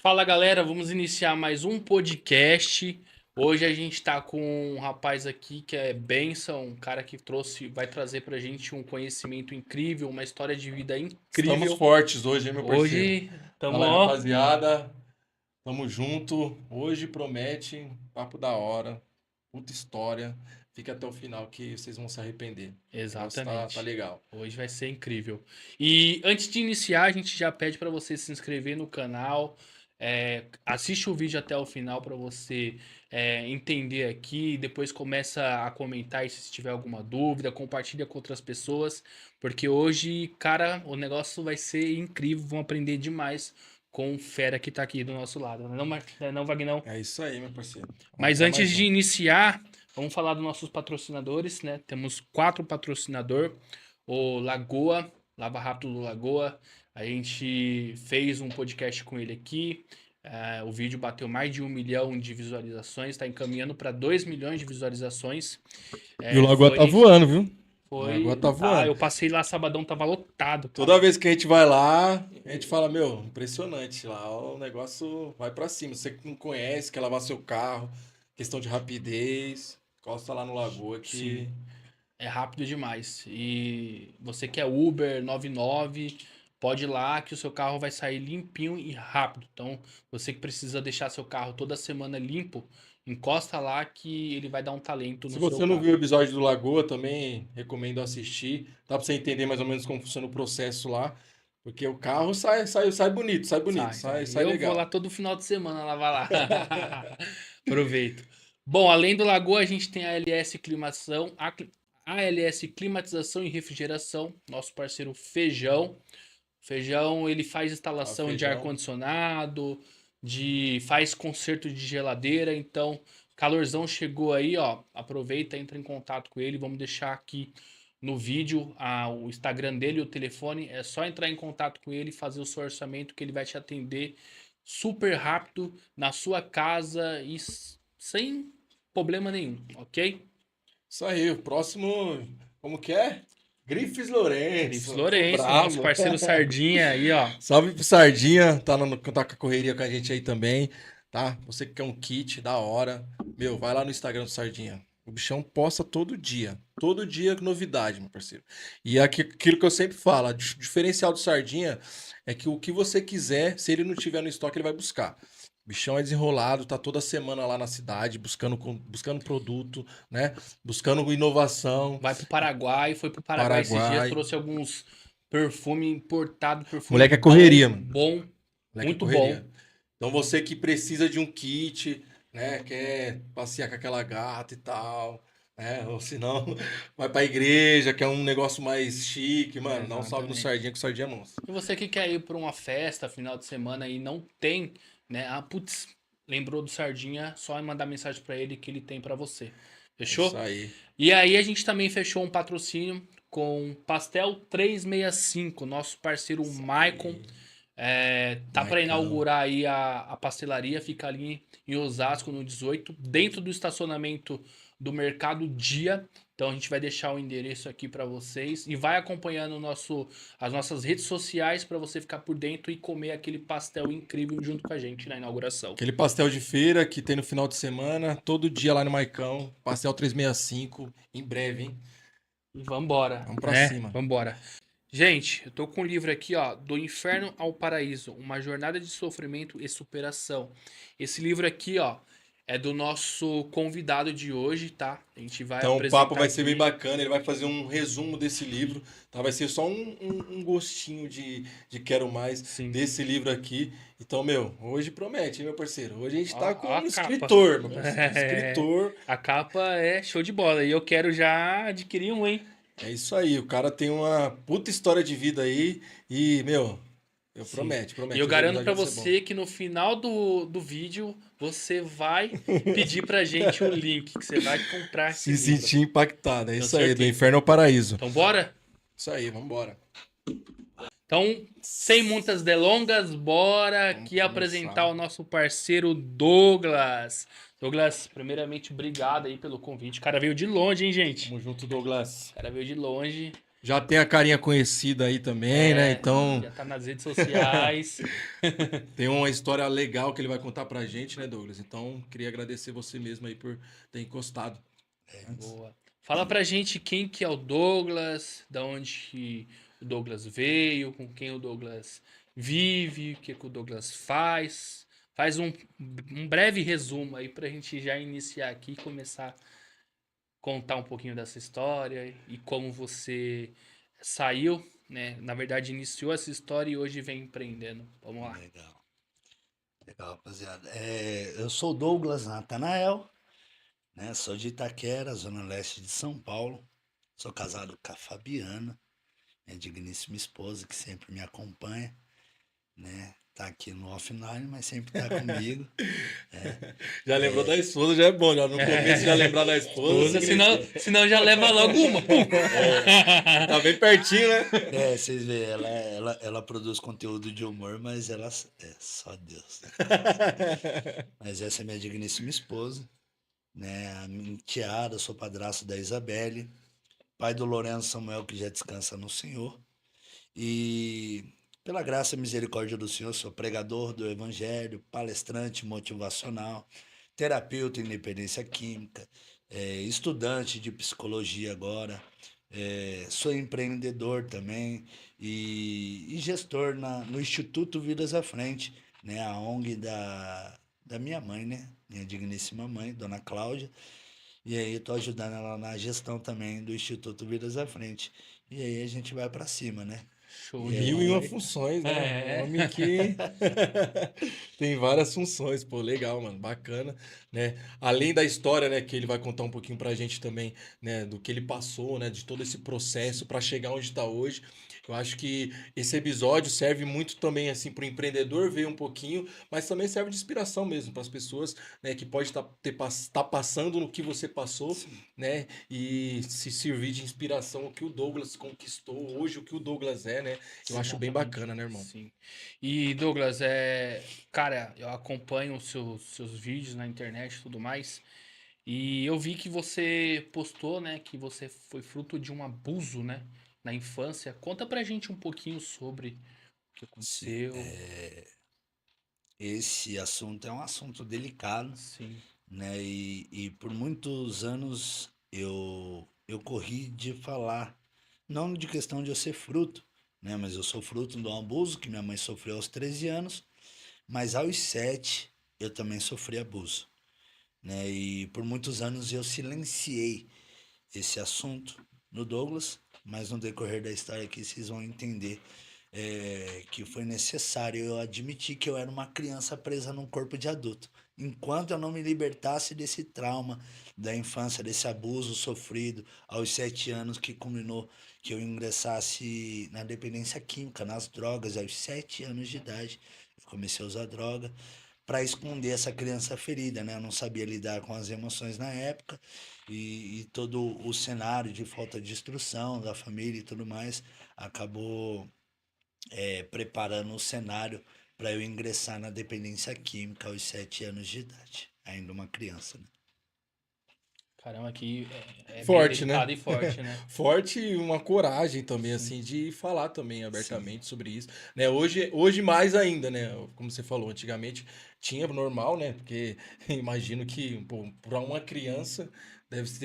Fala galera, vamos iniciar mais um podcast. Hoje a gente tá com um rapaz aqui que é Benção, um cara que vai trazer pra gente um conhecimento incrível, uma história de vida Estamos incrível. fortes hoje, hein, meu parceiro? Hoje tamo, Fala aí, ó, rapaziada. Tamo junto. Hoje promete papo da hora, puta história. Fica até o final que vocês vão se arrepender. O negócio tá exatamente. legal. Hoje vai ser incrível. E antes de iniciar, a gente já pede pra você se inscrever no canal. Assiste o vídeo até o final pra você entender aqui. Depois começa a comentar aí se tiver alguma dúvida. Compartilha com outras pessoas. Porque hoje, cara, o negócio vai ser incrível. Vão aprender demais com o fera que tá aqui do nosso lado. Não, Vagnão? É isso aí, meu parceiro. Vamos Mas para antes mais de um. iniciar, vamos falar dos nossos patrocinadores, né? Temos 4 patrocinadores. O Lagoa, Lava Rápido do Lagoa. A gente fez um podcast com ele aqui. O vídeo bateu mais de 1 milhão de visualizações. Está encaminhando para 2 milhões de visualizações. E o Lagoa tá Foi. voando, viu? O Lagoa Foi. tá Tá, voando. eu passei lá sabadão, tava lotado, Toda cara. vez que a gente vai lá, a gente fala, meu, impressionante lá, o negócio vai pra cima. Você que não conhece, quer lavar seu carro, questão de rapidez, encosta lá no Lagoa que Sim. É rápido demais. E você que é Uber 99, pode ir lá que o seu carro vai sair limpinho e rápido. Então, você que precisa deixar seu carro toda semana limpo, encosta lá que ele vai dar um talento se no seu você não carro. viu o episódio do Lagoa, também recomendo assistir. Dá pra você entender mais ou menos como funciona o processo lá. Porque o carro sai bonito, Sai, sai. sai Eu vou lá legal. todo final de semana lavar lá. Aproveito. Bom, além do Lagoa, a gente tem a LS Climatização, a ALS Climatização e Refrigeração, nosso parceiro Feijão. Feijão, ele faz Tá, instalação de feijão. ar-condicionado, faz conserto de geladeira, então, calorzão chegou aí, ó, aproveita, entra em contato com ele, vamos deixar aqui no vídeo o Instagram dele, o telefone, é só entrar em contato com ele, fazer o seu orçamento que ele vai te atender super rápido na sua casa e sem problema nenhum, ok? Isso aí, o próximo, como que é? Grifes Grifes Lourenço, o Lourenço, nosso brabo. parceiro Sardinha aí, ó. Salve pro Sardinha, tá com a correria com a gente aí também, tá? Você que quer um kit da hora, meu, vai lá no Instagram do Sardinha. O bichão posta todo dia com novidade, meu parceiro. E aquilo que eu sempre falo, o diferencial do Sardinha é que o que você quiser, se ele não tiver no estoque, ele vai buscar. O bichão é desenrolado, tá toda semana lá na cidade, buscando produto, né? Buscando inovação, Vai pro Paraguai, foi pro Paraguai esses dias, Paraguai. trouxe alguns perfume importado, perfume Moleque é bom, correria, mano. bom, Moleque é muito bom. correria. Então você que precisa de um kit, né? Quer passear com aquela gata e tal, né? Ou se não, vai pra igreja, quer um negócio mais chique, mano. Dá um salve no Exatamente. Sardinha, que o Sardinha é monstro. E você que quer ir pra uma festa final de semana e não tem, né? Ah, putz, lembrou do Sardinha, só mandar mensagem pra ele que ele tem pra você. É isso Fechou? aí. E aí a gente também fechou um patrocínio com Pastel 365, nosso parceiro Isso Maicon. aí. Tá para Maicão. inaugurar aí a pastelaria, fica ali em Osasco no 18, dentro do estacionamento do Mercado Dia. Então a gente vai deixar o endereço aqui para vocês e vai acompanhando as nossas redes sociais para você ficar por dentro e comer aquele pastel incrível junto com a gente na inauguração. Aquele pastel de feira que tem no final de semana, todo dia lá no Maicão. Pastel 365, em breve, hein? E vambora, Vamos pra né? cima. Vambora. Gente, eu tô com um livro aqui, ó, Do Inferno ao Paraíso, uma jornada de sofrimento e superação. Esse livro aqui, ó, é do nosso convidado de hoje, tá? A gente vai Então o papo apresentar vai ser bem aqui. bacana, ele vai fazer um resumo desse livro, tá? Vai ser só um gostinho de quero mais Sim. desse livro aqui. Então, meu, hoje promete, hein, meu parceiro? Hoje a gente tá com Ó a um capa. escritor, meu parceiro. É, Escritor, a capa é show de bola e eu quero já adquirir um, hein? é isso aí. O cara tem uma puta história de vida aí e, meu, eu Sim. E eu promete, hoje o garanto episódio pra vai ser bom. você que no final do vídeo você vai pedir pra gente o link, que você vai comprar esse Se livro. sentir impactado, é Tenho isso aí, do certeza. inferno ao paraíso. Então bora? Isso aí, vambora. Então, sem muitas delongas, bora Vamos aqui apresentar começar. o nosso parceiro Douglas. Douglas, primeiramente, obrigado aí pelo convite. O cara veio de longe, hein, gente? Tamo junto, Douglas. O cara veio de longe. Já tem a carinha conhecida aí também, né? Então, Já tá nas redes sociais. tem uma história legal que ele vai contar pra gente, né, Douglas? Então, queria agradecer você mesmo aí por ter encostado antes. Boa. Fala pra gente quem que é o Douglas, da onde que o Douglas veio, com quem o Douglas vive, o que que o Douglas faz. Faz um breve resumo aí pra gente já iniciar aqui e começar a contar um pouquinho dessa história e como você saiu, né? Na verdade, iniciou essa história e hoje vem empreendendo. Vamos lá. Legal, legal, rapaziada. Eu sou o Douglas Natanael, né? Sou de Itaquera, zona leste de São Paulo. Sou casado com a Fabiana, minha digníssima esposa, que sempre me acompanha, né? Tá aqui no offline, mas sempre tá comigo. Já lembrou da esposa, já é bom. Já no começo já lembrar da esposa. Senão já leva logo uma. Pum. Tá bem pertinho, né? Vocês veem, ela produz conteúdo de humor, mas ela é só Deus. Mas essa é minha digníssima esposa, né? A minha enteada, sou padrasto da Isabelle, pai do Lourenço Samuel, que já descansa no Senhor. E pela graça e misericórdia do Senhor, sou pregador do Evangelho, palestrante motivacional, terapeuta em independência química, estudante de psicologia agora, sou empreendedor também e gestor no Instituto Vidas à Frente, né, a ONG da minha mãe, né, minha digníssima mãe, Dona Cláudia. E aí eu tô ajudando ela na gestão também do Instituto Vidas à Frente. E aí a gente vai para cima, né? Show E de Mil e bola. uma funções, né? Um É. homem que tem várias funções, pô, legal, mano, bacana, né? Além da história, né, que ele vai contar um pouquinho pra gente também, né, do que ele passou, né, de todo esse processo pra chegar onde tá hoje. Eu acho que esse episódio serve muito também assim pro empreendedor ver um pouquinho, mas também serve de inspiração mesmo para as pessoas, né, que pode tá passando no que você passou, né, e se servir de inspiração o que o Douglas conquistou hoje, o que o Douglas é, né? Eu acho bem Exatamente. bacana, né, irmão? Sim. E Douglas, cara, eu acompanho os seus vídeos na internet e tudo mais, e eu vi que você postou, né, que você foi fruto de um abuso, né, na infância. Conta pra gente um pouquinho sobre o que Sim, aconteceu. esse assunto é um assunto delicado, Sim. né? E por muitos anos eu corri de falar, não de questão de eu ser fruto, né? Mas eu sou fruto do abuso que minha mãe sofreu aos 13 anos, mas aos 7 eu também sofri abuso, né? E por muitos anos eu silenciei esse assunto no Douglas, mas no decorrer da história aqui vocês vão entender que foi necessário eu admitir que eu era uma criança presa num corpo de adulto. Enquanto eu não me libertasse desse trauma da infância, desse abuso sofrido aos 7 anos, que culminou que eu ingressasse na dependência química, nas drogas, aos 7 anos de idade. Eu comecei a usar droga para esconder essa criança ferida, né? Eu não sabia lidar com as emoções na época e todo o cenário de falta de instrução da família e tudo mais acabou preparando o cenário para eu ingressar na dependência química aos 7 anos de idade, ainda uma criança, né? Caramba, aqui é bem Forte, né? delicado e forte, né? Forte e uma coragem também, Sim. assim, de falar também Sim, abertamente sobre isso, né? Hoje mais ainda, né? Como você falou, antigamente tinha normal, né? Porque imagino que, pô, para uma criança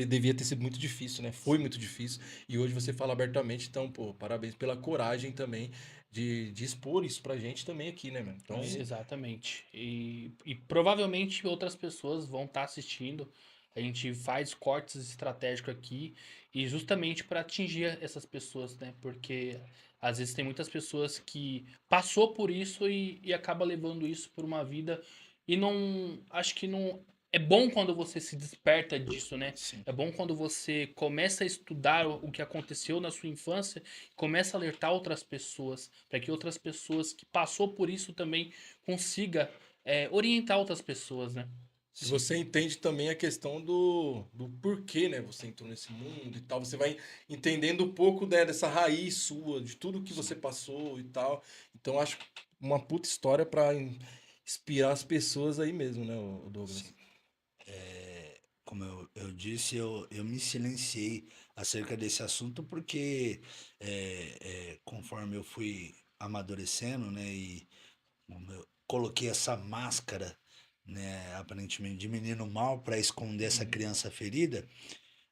devia ter sido muito difícil, né? Foi muito difícil. E hoje você fala abertamente, então, pô, parabéns pela coragem também de expor isso pra gente também aqui, né, mano? Então, Exatamente. E provavelmente outras pessoas vão estar assistindo. A gente faz cortes estratégicos aqui e justamente para atingir essas pessoas, né? Porque às vezes tem muitas pessoas que passou por isso e acaba levando isso por uma vida e não, acho que não é bom quando você se desperta disso, né? sim, É bom quando você começa a estudar o que aconteceu na sua infância, começa a alertar outras pessoas, para que outras pessoas que passou por isso também consiga orientar outras pessoas, né? e sim. você entende também a questão do porquê, né? Você entrou nesse mundo e tal. Você vai entendendo um pouco, né, dessa raiz sua, de tudo que você passou e tal. Então, acho uma puta história pra inspirar as pessoas aí mesmo, né, o Douglas? Como eu disse, eu me silenciei acerca desse assunto, porque conforme eu fui amadurecendo, né, e coloquei essa máscara, né, aparentemente de menino mau para esconder essa Uhum. criança ferida.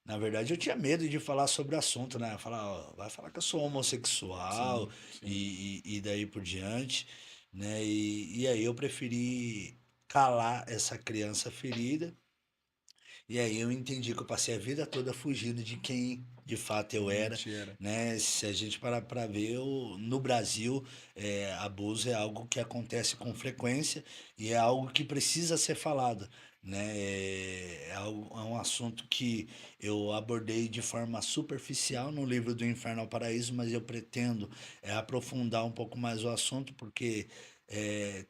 Na verdade, eu tinha medo de falar sobre o assunto, né? Falar, ó, vai falar que eu sou homossexual Sim, sim. e daí por diante, né? E aí eu preferi calar essa criança ferida. E aí eu entendi que eu passei a vida toda fugindo de quem de fato eu era, Realmente era. né? Se a gente parar para ver, no Brasil, abuso é algo que acontece com frequência e é algo que precisa ser falado, né? É um assunto que eu abordei de forma superficial no livro do Inferno ao Paraíso, mas eu pretendo aprofundar um pouco mais o assunto porque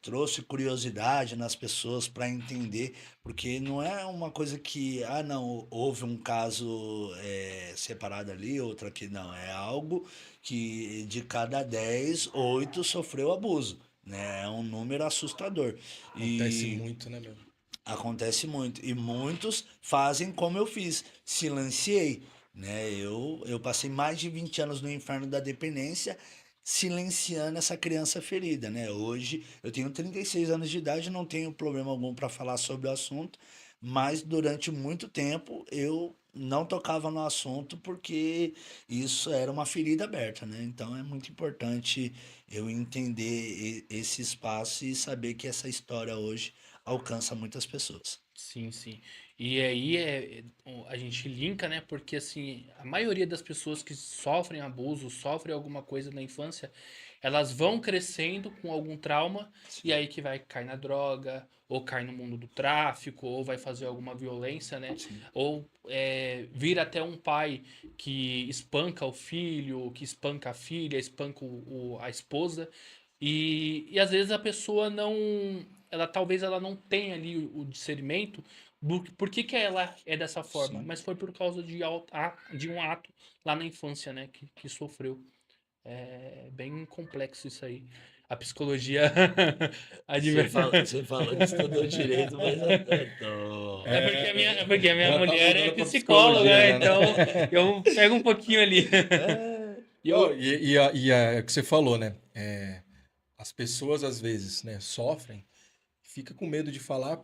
trouxe curiosidade nas pessoas para entender, porque não é uma coisa que, ah, não, houve um caso separado ali, outro aqui, não. É algo que de cada 10 8 sofreu abuso, né? É um número assustador. Acontece E muito, né, meu? acontece muito. E muitos fazem como eu fiz, silenciei, né? Eu passei mais de 20 anos no inferno da dependência silenciando essa criança ferida, né? Hoje eu tenho 36 anos de idade, não tenho problema algum para falar sobre o assunto, mas durante muito tempo eu não tocava no assunto porque isso era uma ferida aberta, né? Então é muito importante eu entender esse espaço e saber que essa história hoje alcança muitas pessoas. Sim, sim. E aí a gente linka, né? Porque assim, a maioria das pessoas que sofrem abuso, sofrem alguma coisa na infância, elas vão crescendo com algum trauma e Sim, aí que vai cair na droga, ou cai no mundo do tráfico, ou vai fazer alguma violência, né? sim, Ou vira até um pai que espanca o filho, que espanca a filha, espanca a esposa. E às vezes a pessoa não, ela talvez ela não tenha ali o discernimento por que ela é dessa forma, sim. mas foi por causa de um ato lá na infância, né, que sofreu. É bem complexo isso aí. A psicologia Você falou que estudou direito, mas eu tô. é porque a minha Já tá mulher é mudando pra psicóloga, psicologia, né? já, né? Então eu pego um pouquinho ali. É, E Não, eu, é o que você falou, né? As pessoas às vezes, né, sofrem, fica com medo de falar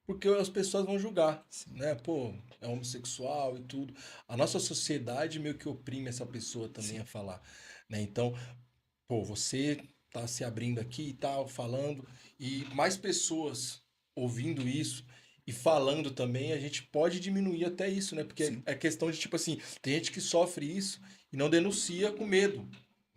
porque as pessoas vão julgar, né? Pô, é homossexual e tudo. A nossa sociedade meio que oprime essa pessoa também a sim, falar, né? Então, pô, você tá se abrindo aqui e tal, falando, e mais pessoas ouvindo isso e falando também, a gente pode diminuir até isso, né? Porque sim, é questão de, tipo assim, tem gente que sofre isso e não denuncia com medo.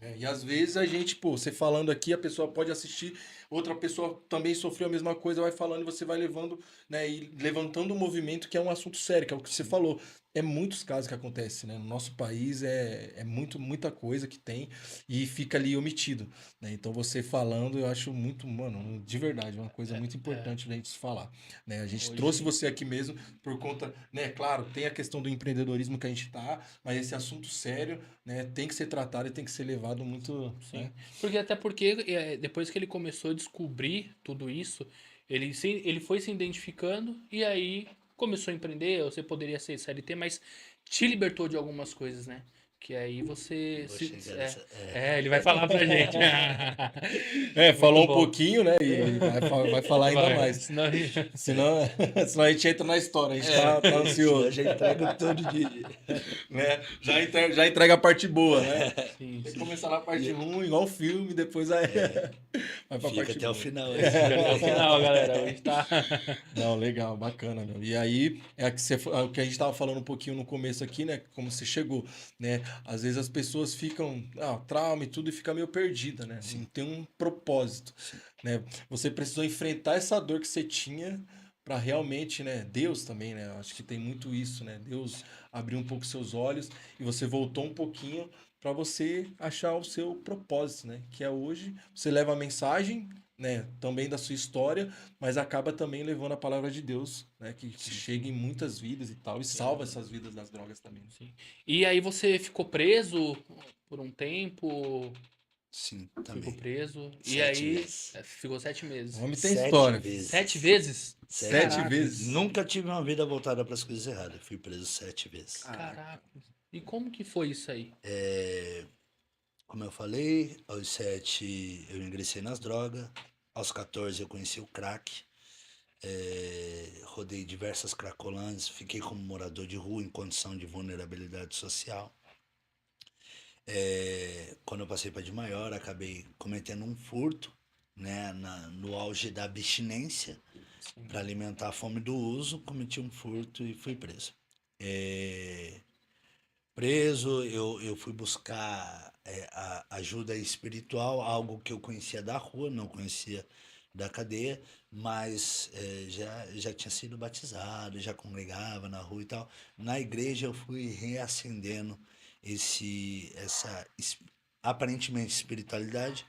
Né? E às vezes a gente, pô, você falando aqui, a pessoa pode assistir, outra pessoa também sofreu a mesma coisa, vai falando e você vai levando, né, e levantando um movimento que é um assunto sério, que é o que você sim. falou. É muitos casos que acontecem, né? No nosso país é muita coisa que tem e fica ali omitido, né? Então você falando, eu acho muito, mano, de verdade, uma coisa muito é, importante pra gente se falar, né? A gente trouxe hoje, você aqui mesmo por conta, né? Claro, tem a questão do empreendedorismo que a gente tá, mas esse assunto sério, né? Tem que ser tratado e tem que ser levado muito, né? sim. Porque até porque depois que ele começou a descobrir tudo isso, ele foi se identificando e aí começou a empreender. Você poderia ser CLT, mas te libertou de algumas coisas, né? Que aí você Vou chegar é, nessa. ele vai falar pra gente. Muito Falou um bom. pouquinho, né? E vai falar ainda Vai, mais. senão... Senão, senão a gente entra na história, a gente tá Senão eu ansioso, já entrego tudo de. né? Já entrega a parte boa, né? Sim, Tem que sim. começar na parte E ruim, igual o filme, depois aí vai pra fica parte até o boa. final aí. Fica até o final, galera. Hoje tá. Não, legal, bacana, meu. E aí, o que a gente tava falando um pouquinho no começo aqui, né? Como você chegou, né? Às vezes as pessoas ficam, trauma e tudo, e fica meio perdida, né? Não Sim, tem um propósito, sim, né? Você precisou enfrentar essa dor que você tinha para realmente, né? Deus também, né? Eu acho que tem muito isso, né? Deus abriu um pouco seus olhos e você voltou um pouquinho para você achar o seu propósito, né? Que é hoje você leva a mensagem, né? Também da sua história, mas acaba também levando a palavra de Deus, né? Que sim, chega em muitas vidas e tal, e salva essas vidas das drogas também. Né? Sim. E aí você ficou preso por um tempo, sim, ficou também. preso, e 7 vezes. aí ficou 7 meses. O homem tem Sete história. Sete vezes. vezes? Sete Sete vezes. Caraca, vezes. Nunca tive uma vida voltada para as coisas erradas. Fui preso 7 vezes. caraca. E como que foi isso aí? Como eu falei, aos 7 eu ingressei nas drogas, aos 14 eu conheci o crack, rodei diversas cracolândias, fiquei como morador de rua em condição de vulnerabilidade social. Quando eu passei para de maior, acabei cometendo um furto, né, no auge da abstinência, Sim. para alimentar a fome do uso, cometi um furto e fui preso. É, preso, eu fui buscar a ajuda espiritual, algo que eu conhecia da rua, não conhecia da cadeia, mas já tinha sido batizado, já congregava na rua e tal. Na igreja eu fui reacendendo essa aparentemente espiritualidade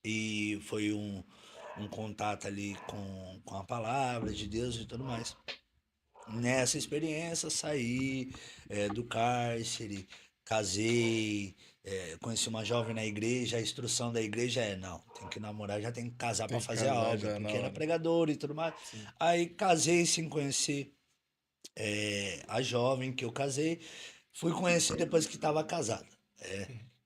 e foi um contato ali com a palavra de Deus e tudo mais. Nessa experiência, saí do cárcere, casei, conheci uma jovem na igreja. A instrução da igreja é: não, tem que namorar, já tem que casar Tem para que fazer a casar obra, já na porque era hora. pregador e tudo mais. Sim. Aí casei sem conhecer a jovem que eu casei, fui conhecer depois que estava casada.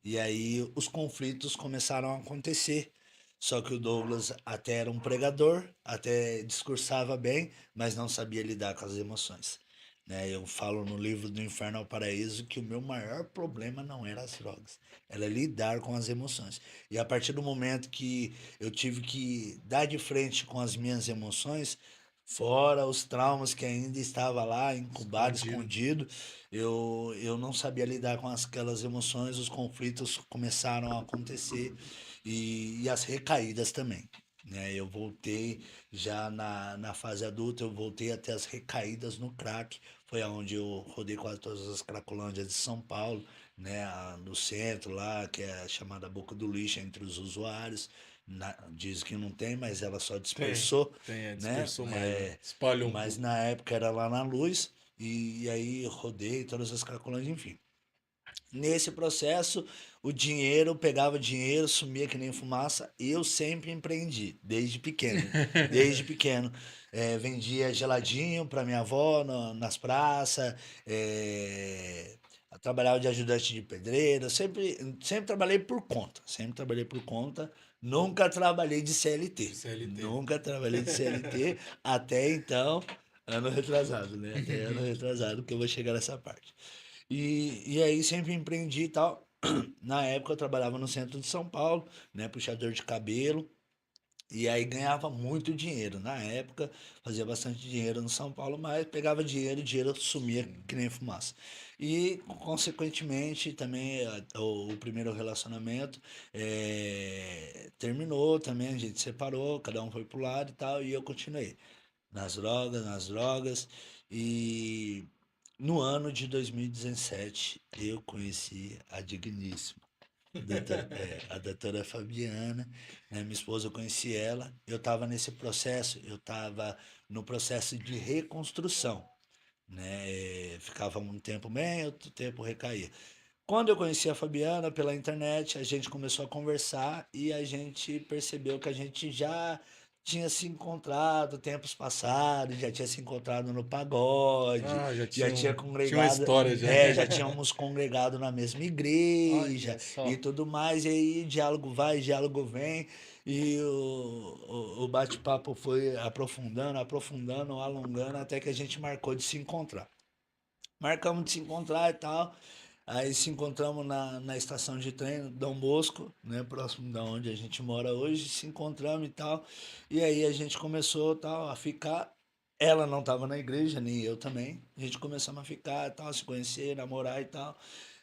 E aí os conflitos começaram a acontecer. Só que o Douglas até era um pregador, até discursava bem, mas não sabia lidar com as emoções. Né? Eu falo no livro do Inferno ao Paraíso que o meu maior problema não era as drogas, era lidar com as emoções. E a partir do momento que eu tive que dar de frente com as minhas emoções, fora os traumas que ainda estava lá, incubado, Escondido. escondido, eu não sabia lidar com aquelas emoções, os conflitos começaram a acontecer e as recaídas também. Né? Eu voltei já na fase adulta, eu voltei até as recaídas no crack, foi aonde eu rodei quase todas as cracolândias de São Paulo, né? No centro lá, que é a chamada Boca do Lixo entre os usuários. Diz que não tem, mas ela só Tem, dispersou, né? dispersou mais, né? Espalhou um Mas pouco. na época era lá na Luz, e aí rodei todas as cracolândias, enfim. Nesse processo, o dinheiro, pegava dinheiro, sumia que nem fumaça. Eu sempre empreendi, desde pequeno. Desde pequeno. Vendia geladinho para minha avó nas praças, trabalhava de ajudante de pedreiro, sempre trabalhei por conta. Sempre trabalhei por conta. Nunca trabalhei de CLT. De CLT. Nunca trabalhei de CLT até então, ano retrasado, né? Até ano retrasado que eu vou chegar nessa parte. E aí sempre empreendi e tal. Na época eu trabalhava no centro de São Paulo, né, puxador de cabelo, e aí ganhava muito dinheiro. Na época fazia bastante dinheiro no São Paulo, mas pegava dinheiro, o dinheiro sumia que nem fumaça. E consequentemente também o primeiro relacionamento terminou também, a gente separou, cada um foi pro lado e tal, e eu continuei nas drogas, e no ano de 2017, eu conheci a digníssima, a doutora Fabiana, né? Minha esposa, eu conheci ela. Eu estava nesse processo, eu estava no processo de reconstrução, né? Ficava um tempo bem, outro tempo recaía. Quando eu conheci a Fabiana pela internet, a gente começou a conversar e a gente percebeu que a gente já tinha se encontrado tempos passados, já tinha se encontrado no pagode, Ah, já já tinha tinha uma congregado, história já. já tínhamos congregado na mesma igreja Olha e só. tudo mais, e aí diálogo vai, diálogo vem, e o bate-papo foi aprofundando, aprofundando, alongando, até que a gente marcou de se encontrar. Marcamos de se encontrar e tal. Aí se encontramos na estação de trem Dom Bosco, né, próximo da onde a gente mora hoje, se encontramos e tal. E aí a gente começou tal a ficar. Ela não estava na igreja, nem eu também. A gente começamos a ficar, tal, se conhecer, namorar e tal.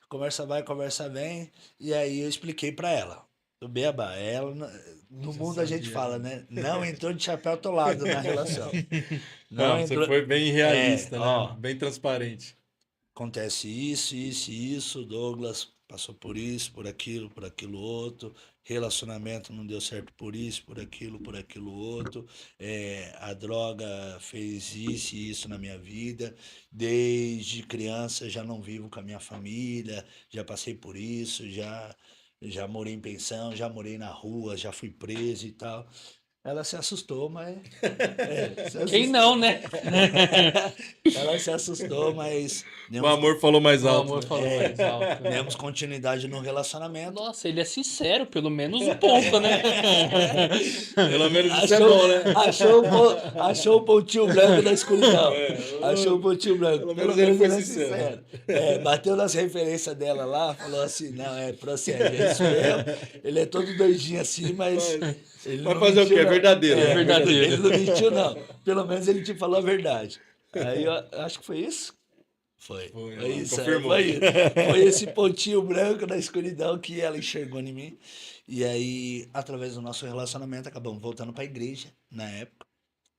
Conversa vai, conversa vem. E aí eu expliquei pra ela. O Beba, ela no Já mundo a gente sabia, fala, já. né? Não entrou de chapéu atolado na relação. Não Não, você entrou. foi bem realista, né? Ó, Bem transparente. acontece isso, isso, o Douglas passou por aquilo, por aquilo outro, relacionamento não deu certo por aquilo outro, a droga fez isso e isso na minha vida, desde criança já não vivo com a minha família, já passei por isso, já morei em pensão, já morei na rua, já fui preso e tal. Ela se assustou, mas. Se Quem assustou. não, né? Ela se assustou, mas O amor falou mais O alto. amor Né? falou mais alto. demos continuidade no relacionamento. Nossa, ele é sincero, pelo menos o ponto, né? Pelo menos isso é bom, né? Achou o pontinho branco da escuridão. É, Achou o pontinho branco. pelo menos ele foi sincero. Bateu nas referências dela lá, falou assim, não, procede, é isso mesmo. Ele é todo doidinho assim, mas ele Vai não fazer o mentiu, quê? É não. verdadeiro. É verdadeiro. Ele não mentiu, não. Pelo menos ele te falou a verdade. Aí eu acho que foi isso. Foi isso. Confirmou. Foi esse pontinho branco na escuridão que ela enxergou em mim. E aí, através do nosso relacionamento, acabamos voltando para a igreja na época,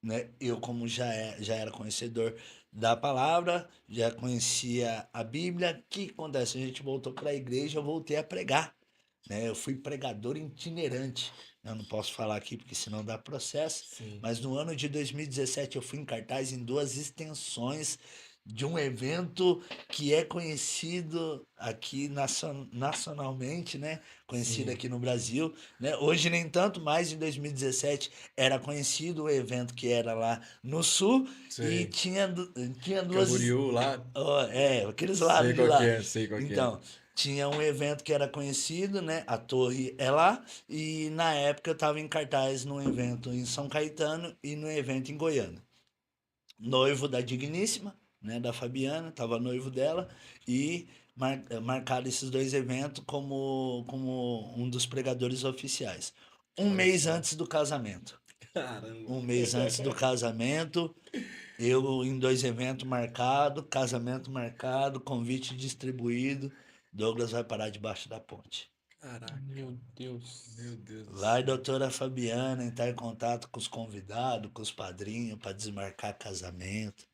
né? Eu, como já era conhecedor da palavra, já conhecia a Bíblia, o que acontece? A gente voltou para a igreja, eu voltei a pregar, né? Eu fui pregador itinerante. Eu não posso falar aqui porque senão dá processo, Sim. mas no ano de 2017 eu fui em cartaz em 2 extensões de um evento que é conhecido aqui nacionalmente, né? Conhecido Sim. aqui no Brasil, né? Hoje nem tanto, mas em 2017 era conhecido o evento que era lá no sul e Sei. tinha duas. Camboriú lá. Aqueles lados Sei de qual lá. que é, sei qual que é. Então, tinha um evento que era conhecido, né? A torre é lá. E na época eu estava em cartaz num evento em São Caetano e num evento em Goiânia. Noivo da Digníssima, né? Da Fabiana, estava noivo dela. E marcaram esses 2 eventos como um dos pregadores oficiais. Um mês antes do casamento. Caramba. Um mês antes do casamento, eu em 2 eventos marcados, casamento marcado, convite distribuído. Douglas vai parar debaixo da ponte. Caraca. Meu Deus. Meu Deus do Vai, céu. doutora Fabiana, entrar em contato com os convidados, com os padrinhos, para desmarcar casamento.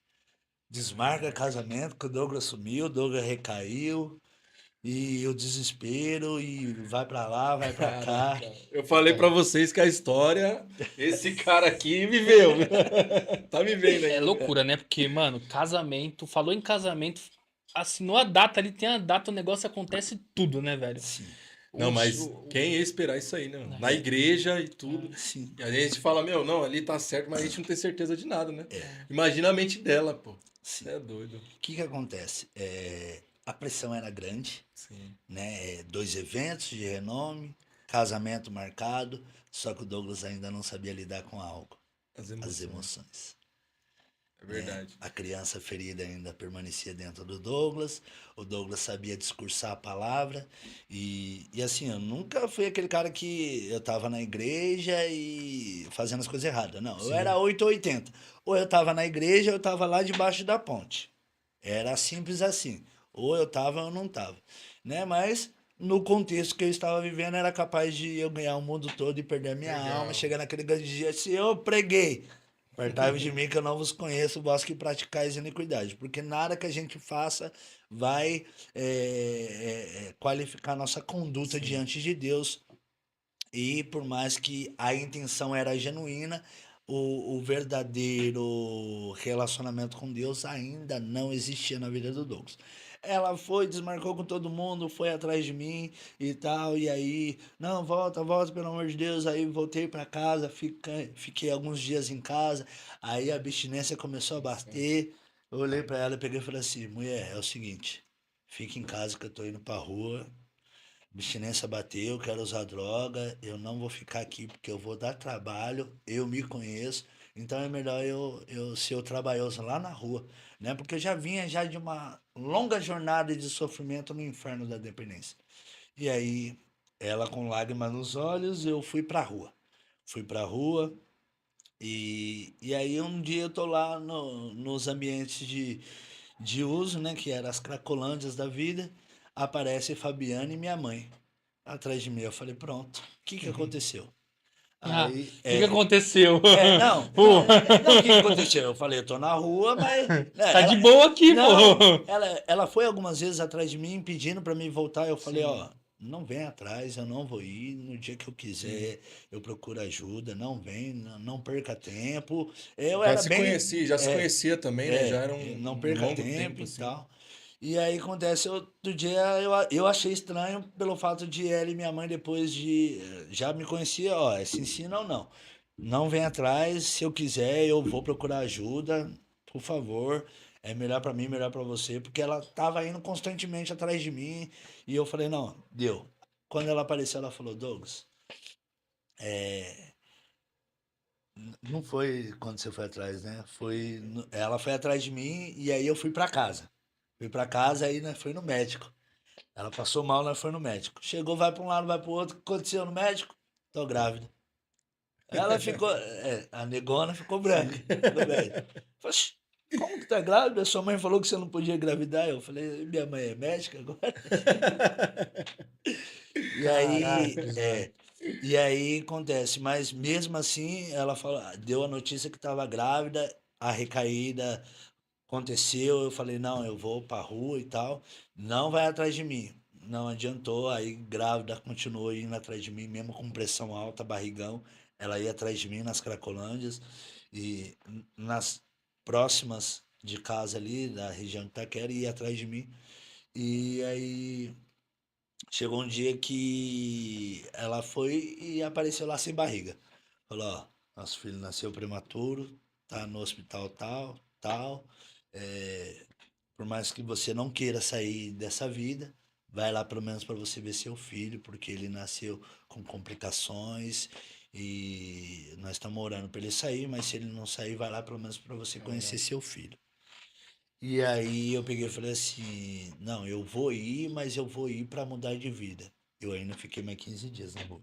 Desmarca casamento, que o Douglas sumiu, o Douglas recaiu. E o desespero, e vai pra lá, vai pra cá. Eu falei pra vocês que a história, esse cara aqui viveu. Tá vivendo É aí. loucura, né? Porque, mano, casamento, falou em casamento, assinou a data ali, tem a data, o negócio acontece tudo, né, velho? Sim, Não, O- mas o- quem ia esperar isso aí, né? Na igreja e tudo. sim. E a gente fala, meu, não, ali tá certo, mas a gente não tem certeza de nada, né? Imagina a mente dela, pô. Sim. Você é doido. O que acontece? A pressão era grande, Sim. né? 2 eventos de renome, casamento marcado, só que o Douglas ainda não sabia lidar com algo, As as emoções. emoções. É verdade. A criança ferida ainda permanecia dentro do Douglas, o Douglas sabia discursar a palavra, e assim, eu nunca fui aquele cara que eu tava na igreja e fazendo as coisas erradas, não, eu Sim. era 880, ou eu tava na igreja ou eu tava lá debaixo da ponte, era simples assim, ou eu tava ou não tava, né, mas no contexto que eu estava vivendo era capaz de eu ganhar o mundo todo e perder a minha Legal. alma, chegar naquele grande dia assim, eu preguei, apartai-vos de mim que eu não vos conheço, vós que praticais iniquidade. Porque nada que a gente faça vai qualificar nossa conduta diante de Deus. E por mais que a intenção era genuína, o verdadeiro relacionamento com Deus ainda não existia na vida do Douglas. Ela foi, desmarcou com todo mundo, foi atrás de mim e tal, e aí, não, volta, volta, pelo amor de Deus. Aí voltei para casa, fiquei alguns dias em casa, aí a abstinência começou a bater. Eu olhei para ela e peguei e falei assim: mulher, é o seguinte, fica em casa que eu tô indo pra rua, abstinência bateu, quero usar droga, eu não vou ficar aqui porque eu vou dar trabalho, eu me conheço, então é melhor eu ser o trabalhoso lá na rua, né? Porque eu já vinha já de uma longa jornada de sofrimento no inferno da dependência. E aí, ela com lágrimas nos olhos, eu fui pra rua. Fui pra rua e aí um dia eu tô lá nos ambientes de uso, né? Que eram as cracolândias da vida. Aparece Fabiana e minha mãe atrás de mim. Eu falei, pronto, o que aconteceu? Ah, Aí, o que aconteceu? não, Pô, o que aconteceu? Eu falei, eu tô na rua, mas... tá de boa aqui, Não, pô. ela foi algumas vezes atrás de mim, pedindo pra me voltar. Eu falei, Sim. ó, não vem atrás, eu não vou ir. No dia que eu quiser, eu procuro ajuda. Não vem, não perca tempo. Eu Já era se bem... conhecia, já se é, conhecia também, né? Já era não um perca longo tempo e assim. tal. E aí acontece, outro dia eu achei estranho pelo fato de ela e minha mãe depois de... Já me conhecia, ó, se ensina ou não. não vem atrás. Se eu quiser, eu vou procurar ajuda. Por favor. É melhor pra mim, melhor pra você. Porque ela tava indo constantemente atrás de mim. E eu falei, não, deu. Quando ela apareceu, ela falou, Douglas, não foi quando você foi atrás, né? Ela foi atrás de mim e aí eu fui pra casa. Fui pra casa aí, né, foi no médico. Ela passou mal, nós foi no médico. Chegou, vai pra um lado, vai pro outro. O que aconteceu no médico? Tô grávida. Ela ficou, a negona ficou branca Sim. no médico. Falei, "Oxi, como que tá grávida? Sua mãe falou que você não podia engravidar." Eu falei, minha mãe é médica agora? E aí, Caraca, mano. e aí acontece, mas mesmo assim, ela falou, deu a notícia que estava grávida, a recaída aconteceu, eu falei, não, eu vou pra rua e tal, não vai atrás de mim. Não adiantou, aí grávida continuou indo atrás de mim, mesmo com pressão alta, barrigão, ela ia atrás de mim nas Cracolândias e nas próximas de casa ali, da região de Itaquera, ia atrás de mim. E aí chegou um dia que ela foi e apareceu lá sem barriga. Falou, ó, nosso filho nasceu prematuro, tá no hospital tal, tal. É, por mais que você não queira sair dessa vida, vai lá pelo menos para você ver seu filho, porque ele nasceu com complicações e nós estamos orando para ele sair, mas se ele não sair, vai lá pelo menos para você conhecer seu filho. E aí eu peguei e falei assim, não, eu vou ir, mas eu vou ir pra mudar de vida. Eu ainda fiquei mais 15 dias na rua.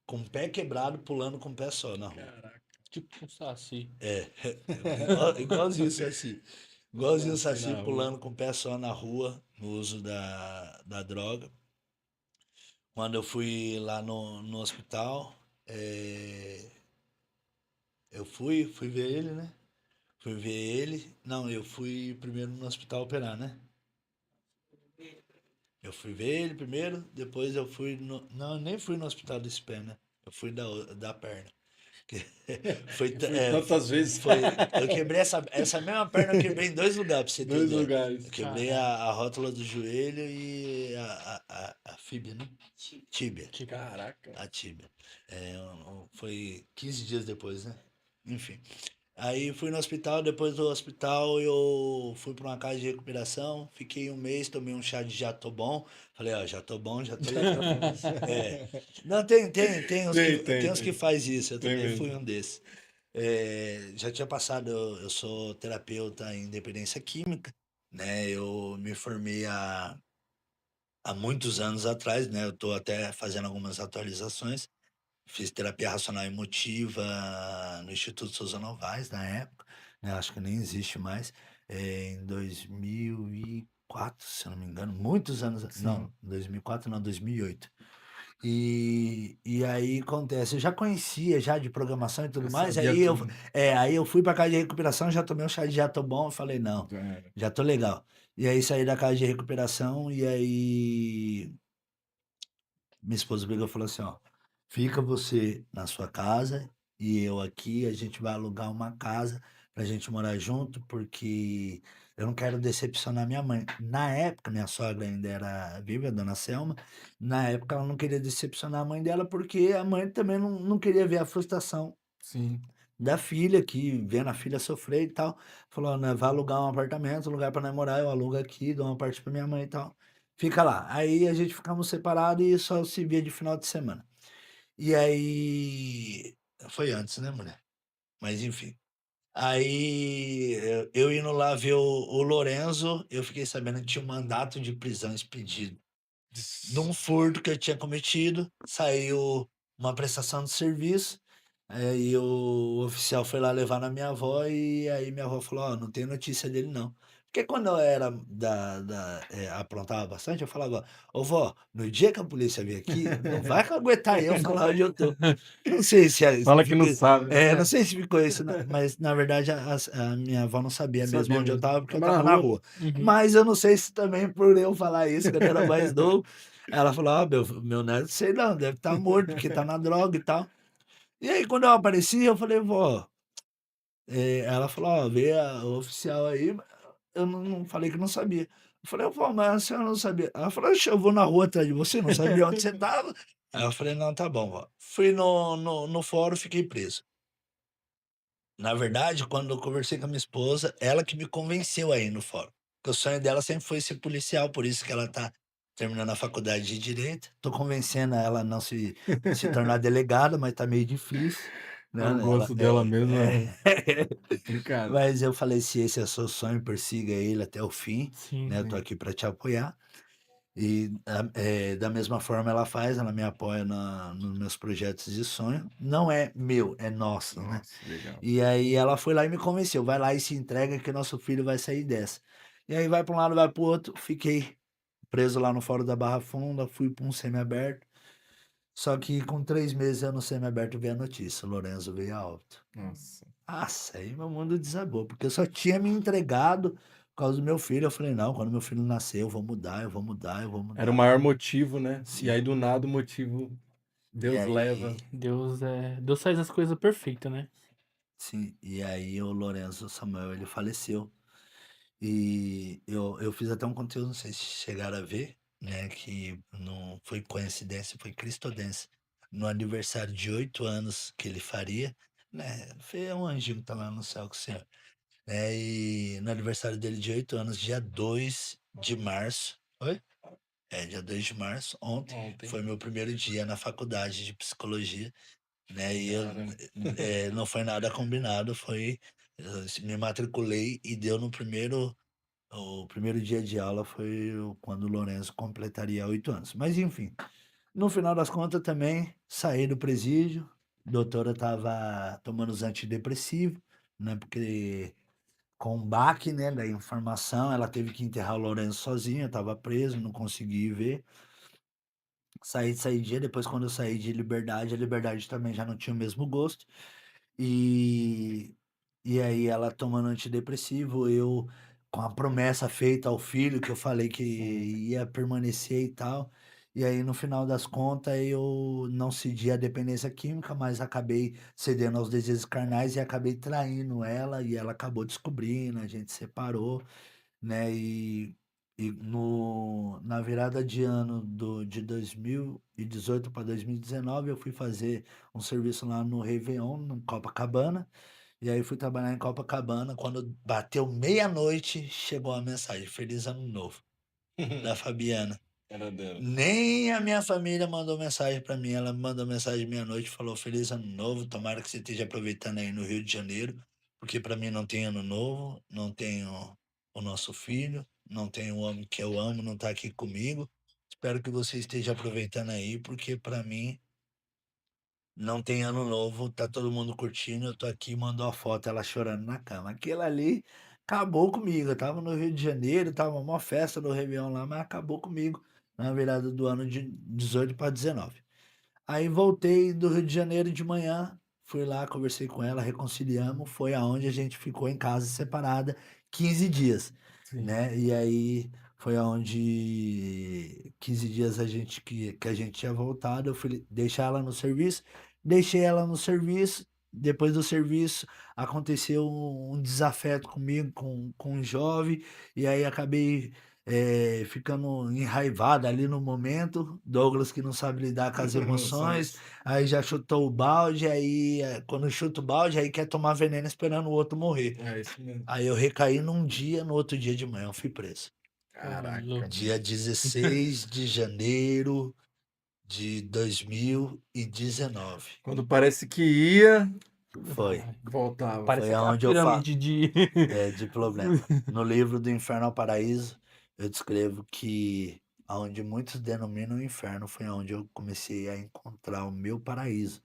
Com o pé quebrado, pulando com o pé só na rua. Caraca. Tipo um saci. Igualzinho o Saci. Igualzinho o Nasci Saci na rua. pulando com o pé só na rua, no uso da droga. Quando eu fui lá no hospital, eu fui ver ele, né? Fui ver ele. Não, eu fui primeiro no hospital operar, né? Eu fui ver ele primeiro, depois eu fui no. Não, eu nem fui no hospital desse pé, né? Eu fui da perna. Que Foi, E foi tantas vezes. eu quebrei essa mesma perna, eu quebrei em dois lugares, pra você ter Dois ideia. lugares. Eu quebrei Caraca. a rótula do joelho e a fíbia, né? Tíbia. Tipo, Caraca. A tíbia. Foi 15 dias depois, né? Enfim. Aí fui no hospital, depois do hospital eu fui para uma casa de recuperação, fiquei um mês, tomei um chá de já tô bom. Falei, ó, já tô bom, já tô legal. É. Não, tem uns que Tem. faz isso, eu Tem também fui mesmo. um desses. Já tinha passado, eu sou terapeuta em dependência química, né? Eu me formei há muitos anos atrás, né? Eu tô até fazendo algumas atualizações. Fiz terapia racional emotiva no Instituto Souza Novaes, na época, né? Acho que nem existe mais. Em 2004, se eu não me engano, muitos anos. Sim. Não, 2004 não, 2008. E aí acontece, eu já conhecia já de programação e Já tudo mais, sabia aí eu, tudo. aí eu fui pra casa de recuperação, já tomei um chá de já tô bom, eu falei, não, Já era. já tô legal. E aí saí da casa de recuperação e aí minha esposa pegou e falou assim, ó, fica você na sua casa e eu aqui, a gente vai alugar uma casa pra gente morar junto, porque eu não quero decepcionar minha mãe. Na época, minha sogra ainda era viva, a dona Selma, na época ela não queria decepcionar a mãe dela, porque a mãe também não queria ver a frustração Sim. da filha aqui, vendo a filha sofrer e tal. Falou, né, vai alugar um apartamento, um lugar pra nós morar, eu alugo aqui, dou uma parte pra minha mãe e tal. Fica lá. Aí a gente ficamos separados e só se via de final de semana. E aí. Foi antes, né, mulher? Mas enfim. Aí eu indo lá ver o Lorenzo, eu fiquei sabendo que tinha um mandato de prisão expedido de um furto que eu tinha cometido, saiu uma prestação de serviço, aí o oficial foi lá levar na minha avó e aí minha avó falou, ó, não tem notícia dele não. Porque quando eu era aprontava bastante, eu falava, ô vó, no dia que a polícia vier aqui, não vai aguentar eu falar onde eu tô. Não sei se Fala que não ficou, sabe. não sei se ficou isso, mas na verdade a minha avó não sabia mesmo Sabia onde eu mesmo. tava, porque eu Tava na tava na rua. rua. uhum. Mas eu não sei se também por eu falar isso, quando eu era mais novo, ela falou: "Ah, meu neto, sei não, deve estar morto, porque tá na droga e tal." E aí, quando eu apareci, eu falei: "Vó", ela falou: "Ó, veio o oficial aí", eu não falei que não sabia. Eu falei: "Vó, mas a senhora não sabia?" Ela falou: "Oxe, eu vou na rua atrás de você, não sabia onde você estava." Aí eu falei: "Não, tá bom, vó". Fui no fórum, fiquei preso. Na verdade, quando eu conversei com a minha esposa, ela que me convenceu a ir no fórum, porque o sonho dela sempre foi ser policial, por isso que ela tá terminando a faculdade de direito. Tô convencendo ela a não se tornar delegada, mas tá meio difícil, né, É o ela gosto dela mesmo, é é. complicado. Mas eu falei: "Se esse é o seu sonho, persiga ele até o fim, Sim. né, eu tô Sim. aqui para te apoiar". E, da mesma forma ela faz, ela me apoia nos meus projetos de sonho. Não é meu, é nosso, né. Nossa, legal. E aí ela foi lá e me convenceu: "Vai lá e se entrega que nosso filho vai sair dessa". E aí vai para um lado, vai para o outro, fiquei preso lá no Fórum da Barra Funda, fui para um semiaberto, só que com 3 meses eu no semiaberto veio a notícia: o Lorenzo veio a óbito. Nossa. Nossa, aí meu mundo desabou, porque eu só tinha me entregado por causa do meu filho. Eu falei: "Não, quando meu filho nascer eu vou mudar, eu vou mudar, eu vou Era o mudar". maior motivo, né? E Sim. aí do nada o motivo E Deus leva. aí Deus faz as coisas perfeitas, né? sim, e aí o Lorenzo Samuel, ele faleceu. E eu fiz até um conteúdo, não sei se chegaram a ver, né, que não foi coincidência, foi cristodência. No aniversário de 8 anos que ele faria, né, foi um anjinho que tá lá no céu com o Senhor, né, e no aniversário dele de 8 anos, dia 2 de março, oi? É, dia 2 de março, ontem, Ontem. foi meu primeiro dia na faculdade de psicologia, né, e eu, Cara. não foi nada combinado, foi, eu me matriculei e deu no primeiro o primeiro dia de aula foi quando o Lourenço completaria 8 anos. Mas enfim, no final das contas também saí do presídio, a doutora estava tomando os antidepressivos, né, porque com o baque, né, da informação, ela teve que enterrar o Lourenço sozinha, estava preso, não consegui ir ver. Saí dia, depois quando eu saí de liberdade, a liberdade também já não tinha o mesmo gosto. E e aí ela tomando antidepressivo, eu com a promessa feita ao filho, que eu falei que Sim. ia permanecer e tal, e aí no final das contas eu não cedi à dependência química, mas acabei cedendo aos desejos carnais e acabei traindo ela, e ela acabou descobrindo, a gente separou, né, e no na virada de ano de 2018 para 2019 eu fui fazer um serviço lá no Réveillon, no Copacabana, e aí fui trabalhar em Copacabana, quando bateu meia-noite, chegou uma mensagem: "Feliz ano novo", da Fabiana. Era dela. Nem a minha família mandou mensagem para mim, ela me mandou mensagem meia-noite, falou: "Feliz ano novo, tomara que você esteja aproveitando aí no Rio de Janeiro, porque para mim não tem ano novo, não tenho o nosso filho, não tenho o homem que eu amo, não tá aqui comigo. Espero que você esteja aproveitando aí, porque para mim não tem ano novo, tá todo mundo curtindo, eu tô aqui", mandou a foto, ela chorando na cama. Aquilo ali acabou comigo, eu estava no Rio de Janeiro, estava maior festa no réveillon lá, mas acabou comigo na virada do ano de 18 para 19. Aí voltei do Rio de Janeiro de manhã, fui lá, conversei com ela, reconciliamos, foi aonde a gente ficou em casa separada 15 dias, Sim. né, e aí foi aonde 15 dias que a gente tinha voltado, eu fui deixar ela no serviço, deixei ela no serviço, depois do serviço aconteceu um desafeto comigo, com um jovem, e aí acabei ficando enraivado ali no momento, Douglas que não sabe lidar com as emoções, Emoções. aí já chutou o balde, aí, quando chuta o balde, aí quer tomar veneno esperando o outro morrer. É isso mesmo. Aí eu recaí num dia, no outro dia de manhã eu fui preso. Ô, Caraca, louco. Dia bicho. 16 de janeiro de 2019. Quando parece que ia, Foi, voltava. Parece foi aquela aonde eu falo. pirâmide de. De problema. No livro do Inferno ao Paraíso, eu descrevo que aonde muitos denominam o inferno foi aonde eu comecei a encontrar o meu paraíso,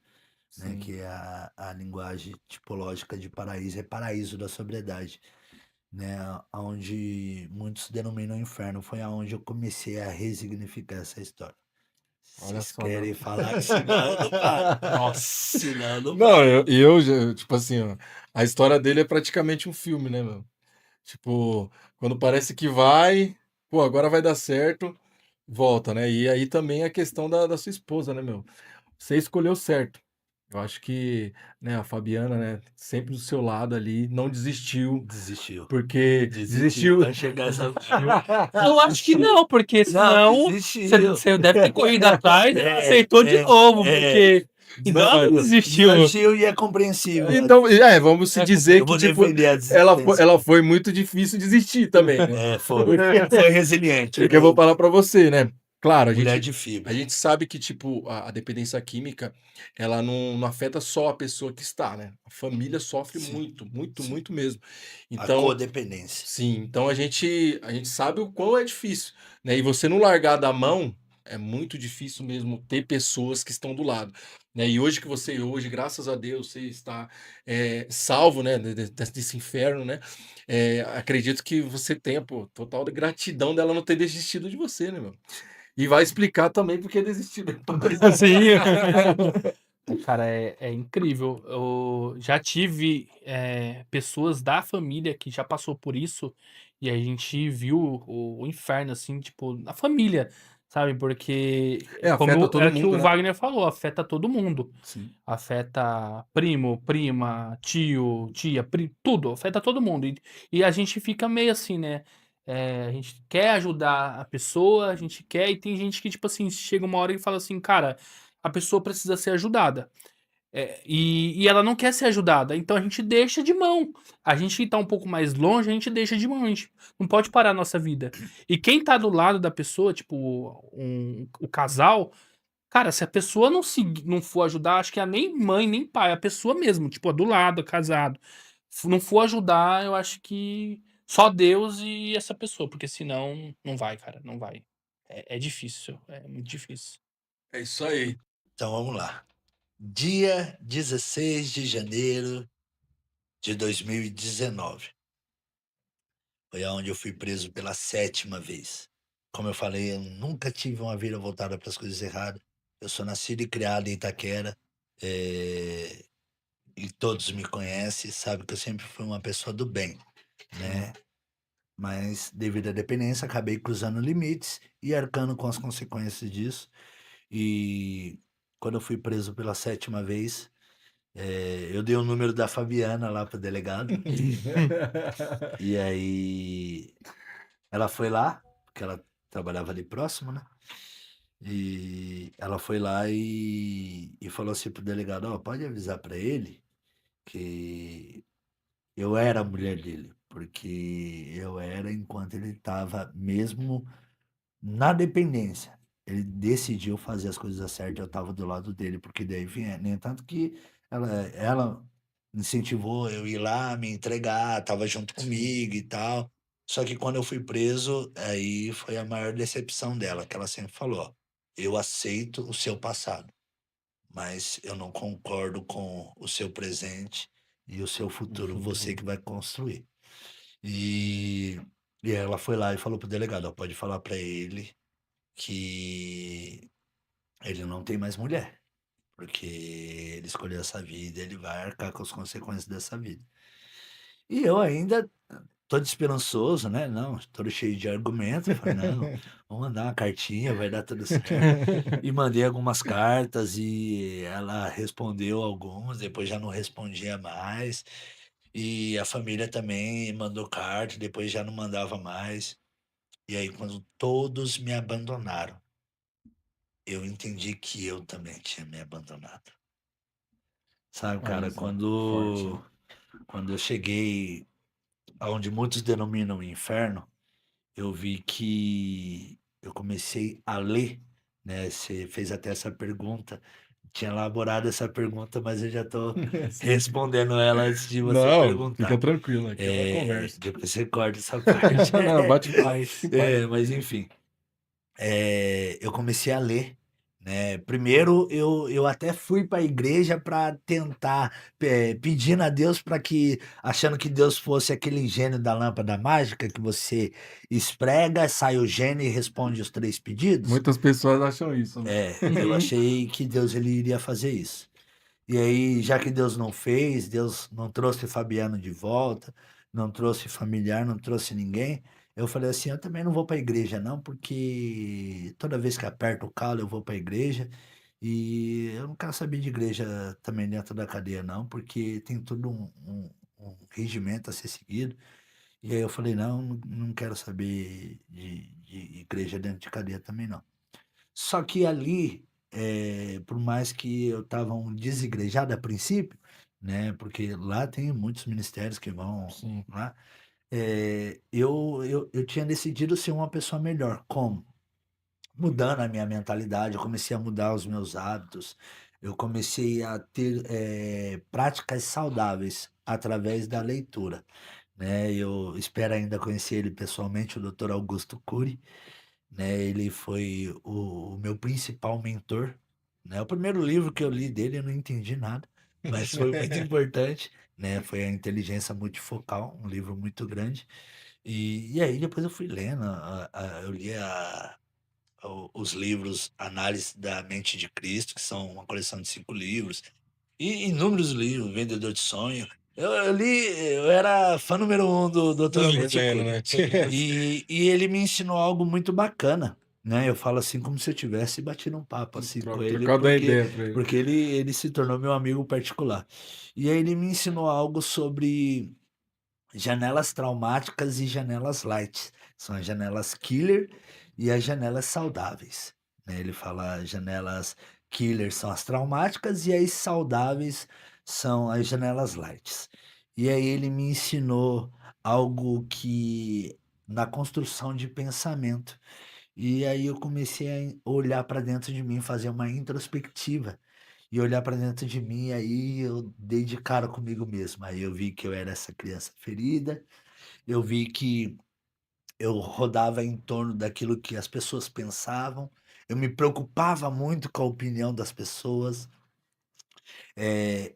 né? Sim. Que é a linguagem tipológica de paraíso, é paraíso da sobriedade, né? Aonde muitos denominam inferno foi aonde eu comecei a resignificar essa história. Olha Vocês só, meu. querem falar que senão eu não paro. Nossa. Senão eu não Não, paro. tipo assim, ó, a história dele é praticamente um filme, né, meu? Tipo, quando parece que vai, pô, agora vai dar certo, volta, né? E aí também a questão da sua esposa, né, meu? Você escolheu certo. Eu acho que, né, a Fabiana, né, sempre do seu lado ali, não desistiu, Desistiu. porque Desistiu. desistiu. Vai chegar essa. Eu acho que não, porque Não, senão desistiu. você deve ter corrido atrás e É, aceitou de é, novo, é. porque então ela não desistiu. Desistiu e é compreensível. Então, vamos se dizer Eu que, vou tipo, defender a ela desistência. ela foi muito difícil desistir também, né? Foi. Foi resiliente. Porque eu vou falar pra você, né? Claro, Mulher de a fibra. gente sabe que, tipo, a dependência química, ela não afeta só a pessoa que está, né? A família sofre Sim, muito, muito, sim. muito mesmo. A Então, codependência. sim, então a gente sabe o quão é difícil, né? E você não largar da mão, é muito difícil mesmo ter pessoas que estão do lado, né? E hoje, graças a Deus, você está salvo, né? Desse inferno, né? Acredito que você tenha, pô, total gratidão dela não ter desistido de você, né, meu? E vai explicar também porque desistiu depois. Sim. Cara, é incrível. Eu já tive pessoas da família que já passou por isso e a gente viu o inferno, assim, tipo, na família, sabe? Porque, Afeta como é todo o que mundo, o né? Wagner falou, afeta todo mundo. Sim. Afeta primo, prima, tio, tia, tudo, afeta todo mundo. E a gente fica meio assim, né? A gente quer ajudar a pessoa, a gente quer, e tem gente que, tipo assim, chega uma hora e fala assim, cara, a pessoa precisa ser ajudada. E ela não quer ser ajudada, então a gente deixa de mão. A gente que tá um pouco mais longe, a gente deixa de mão. A gente não pode parar a nossa vida. E quem tá do lado da pessoa, tipo, o casal, cara, se a pessoa não for ajudar, acho que é nem mãe, nem pai, a pessoa mesmo, tipo, do lado, casado, não for ajudar, eu acho que só Deus e essa pessoa, porque senão não vai, cara, não vai. É difícil, é muito difícil. É isso aí. Então vamos lá. Dia 16 de janeiro de 2019. Foi aonde eu fui preso pela 7ª vez. Como eu falei, eu nunca tive uma vida voltada para as coisas erradas. Eu sou nascido e criado em Itaquera. E todos me conhecem, sabem que eu sempre fui uma pessoa do bem, né? Mas devido à dependência, acabei cruzando limites e arcando com as consequências disso. E quando eu fui preso pela 7ª vez, eu dei o número da Fabiana lá pro delegado. E aí ela foi lá, porque ela trabalhava ali próximo, né? E ela foi lá e falou assim pro delegado, ó, pode avisar pra ele que eu era a mulher dele, porque eu era enquanto ele estava mesmo na dependência. Ele decidiu fazer as coisas certas, eu estava do lado dele, porque daí vinha, né? Tanto que ela incentivou eu ir lá, me entregar, estava junto comigo e tal. Só que quando eu fui preso, aí foi a maior decepção dela, que ela sempre falou, ó, eu aceito o seu passado, mas eu não concordo com o seu presente e o seu futuro, você que vai construir. E, e ela foi lá e falou pro delegado, ó, pode falar para ele que ele não tem mais mulher, porque ele escolheu essa vida, ele vai arcar com as consequências dessa vida. E eu ainda todo esperançoso, né? Não, todo cheio de argumento. Eu falei, não, vou mandar uma cartinha, vai dar tudo certo. E mandei algumas cartas e ela respondeu algumas, depois já não respondia mais. E a família também mandou carta, depois já não mandava mais. E aí, quando todos me abandonaram, eu entendi que eu também tinha me abandonado. Sabe, cara, Olha só, forte. quando eu cheguei aonde muitos denominam inferno, eu vi que eu comecei a ler, né? Você fez até essa pergunta, tinha elaborado essa pergunta, mas eu já estou Sim. respondendo ela antes de você Não, fica perguntar. tranquilo, aqui é uma conversa. Depois você corta essa parte. Não, bate papo. Mas enfim, eu comecei a ler, né? Primeiro eu até fui para a igreja para tentar, pedindo a Deus para que, achando que Deus fosse aquele gênio da lâmpada mágica que você esprega, sai o gênio e responde os 3 pedidos. Muitas pessoas acham isso, né? Eu achei que Deus ele iria fazer isso. E aí, já que Deus não fez, Deus não trouxe Fabiano de volta, não trouxe familiar, não trouxe ninguém, eu falei assim, eu também não vou para a igreja não, porque toda vez que aperta o calo eu vou para a igreja E eu não quero saber de igreja também dentro da cadeia, não, porque tem todo um regimento a ser seguido. E aí eu falei, não, não quero saber de igreja dentro de cadeia também, não. Só que ali, por mais que eu estava um desigrejado a princípio, né? Porque lá tem muitos ministérios que vão Sim. lá. Eu tinha decidido ser uma pessoa melhor. Como? Mudando a minha mentalidade, eu comecei a mudar os meus hábitos, eu comecei a ter práticas saudáveis através da leitura, né? Eu espero ainda conhecer ele pessoalmente, o Dr. Augusto Cury, né? Ele foi o meu principal mentor, né? O primeiro livro que eu li dele eu não entendi nada, mas foi muito importante, né? Foi a Inteligência Multifocal, um livro muito grande. E aí depois eu fui lendo, eu li os livros Análise da Mente de Cristo, que são uma coleção de 5 livros, e inúmeros livros, Vendedor de Sonho. Eu li, eu era fã número 1 do Dr. Augusto Lendo, Cury. né? E ele me ensinou algo muito bacana, né? Eu falo assim como se eu tivesse batido um papo assim com ele, Trocar da ideia pra ele. porque ele se tornou meu amigo particular. E aí ele me ensinou algo sobre janelas traumáticas e janelas light. São as janelas killer e as janelas saudáveis, né? Ele fala janelas killer são as traumáticas e as saudáveis são as janelas lights. E aí ele me ensinou algo que na construção de pensamento. E aí eu comecei a olhar para dentro de mim, fazer uma introspectiva e olhar para dentro de mim, e aí eu dei de cara comigo mesmo. Aí eu vi que eu era essa criança ferida, eu vi que eu rodava em torno daquilo que as pessoas pensavam, eu me preocupava muito com a opinião das pessoas.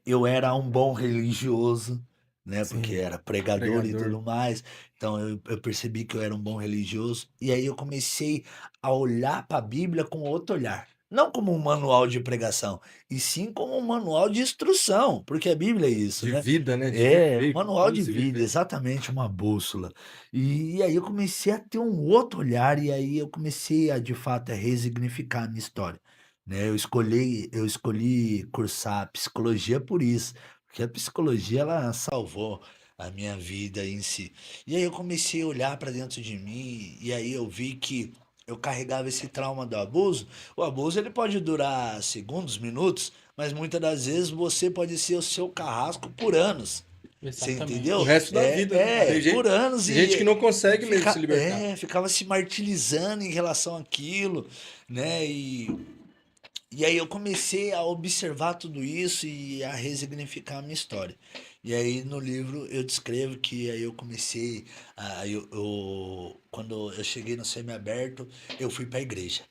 Eu era um bom religioso, né, porque Sim, era pregador e pregador. tudo mais, então eu percebi que eu era um bom religioso, e aí eu comecei a olhar para a Bíblia com outro olhar. Não como um manual de pregação, e sim como um manual de instrução, porque a Bíblia é isso, De né? vida, né? De É, viver, manual como de se vida, viver. exatamente, uma bússola. E aí eu comecei a ter um outro olhar, e aí eu comecei a, de fato, a resignificar a minha história, né? Eu escolhi cursar psicologia por isso, porque a psicologia ela salvou a minha vida em si. E aí eu comecei a olhar para dentro de mim e aí eu vi que eu carregava esse trauma do abuso. O abuso ele pode durar segundos, minutos, mas muitas das vezes você pode ser o seu carrasco por anos. Você O entendeu? Exatamente. resto da vida, né? Por anos Tem gente que não consegue mesmo se fica, libertar. ficava se martirizando em relação àquilo, né? E aí eu comecei a observar tudo isso e a resignificar a minha história. E aí no livro eu descrevo que aí eu comecei quando eu cheguei no semiaberto, eu fui para a igreja.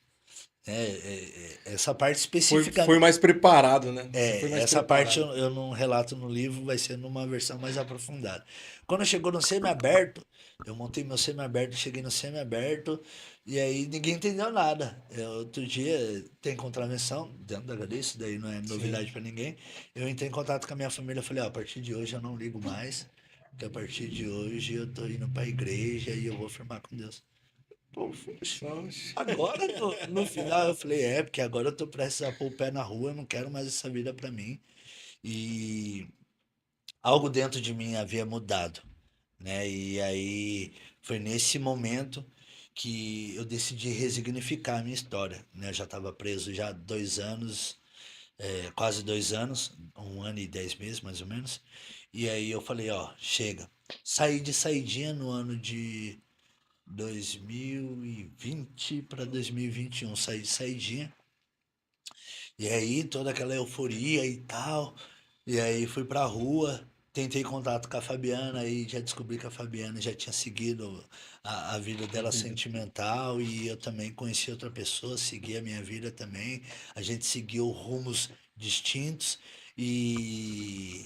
Essa parte específica, Foi mais preparado, né? Você foi mais essa parte preparado. eu não relato no livro, vai ser numa versão mais aprofundada. Quando chegou no semiaberto, eu montei meu semiaberto, cheguei no semiaberto, e aí ninguém entendeu nada. Outro dia tem contravenção dentro da HD, isso daí não é Sim. novidade para ninguém. Eu entrei em contato com a minha família, falei, ó, a partir de hoje eu não ligo mais, porque a partir de hoje eu tô indo para a igreja e eu vou firmar com Deus. Pô, poxa, Oxe. agora no final eu falei, porque agora eu tô prestes a pôr o pé na rua, eu não quero mais essa vida pra mim. E algo dentro de mim havia mudado, né? E aí foi nesse momento que eu decidi resignificar a minha história, né? Eu já estava preso já há 2 anos, quase 2 anos, 1 ano e 10 meses mais ou menos. E aí eu falei, ó, chega. Saí de saidinha no ano de 2020 para 2021, saí de saidinha. E aí toda aquela euforia e tal. E aí fui pra rua, tentei contato com a Fabiana e já descobri que a Fabiana já tinha seguido a vida dela sentimental e eu também conheci outra pessoa, segui a minha vida também. A gente seguiu rumos distintos e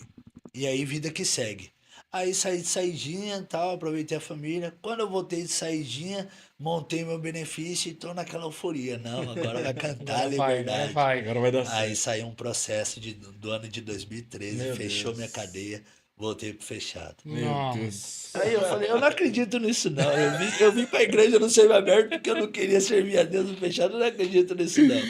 aí vida que segue. Aí saí de saidinha e tal, aproveitei a família. Quando eu voltei de saidinha, montei meu benefício e tô naquela euforia. Não, agora vai cantar a Agora liberdade. vai. Agora vai dar Aí certo. saiu um processo do ano de 2013, Meu fechou minha Deus. cadeia, voltei pro fechado. Meu Deus. Aí eu falei, eu não acredito nisso não. Eu vim pra igreja no semiaberto porque eu não queria servir a Deus no fechado, eu não acredito nisso não.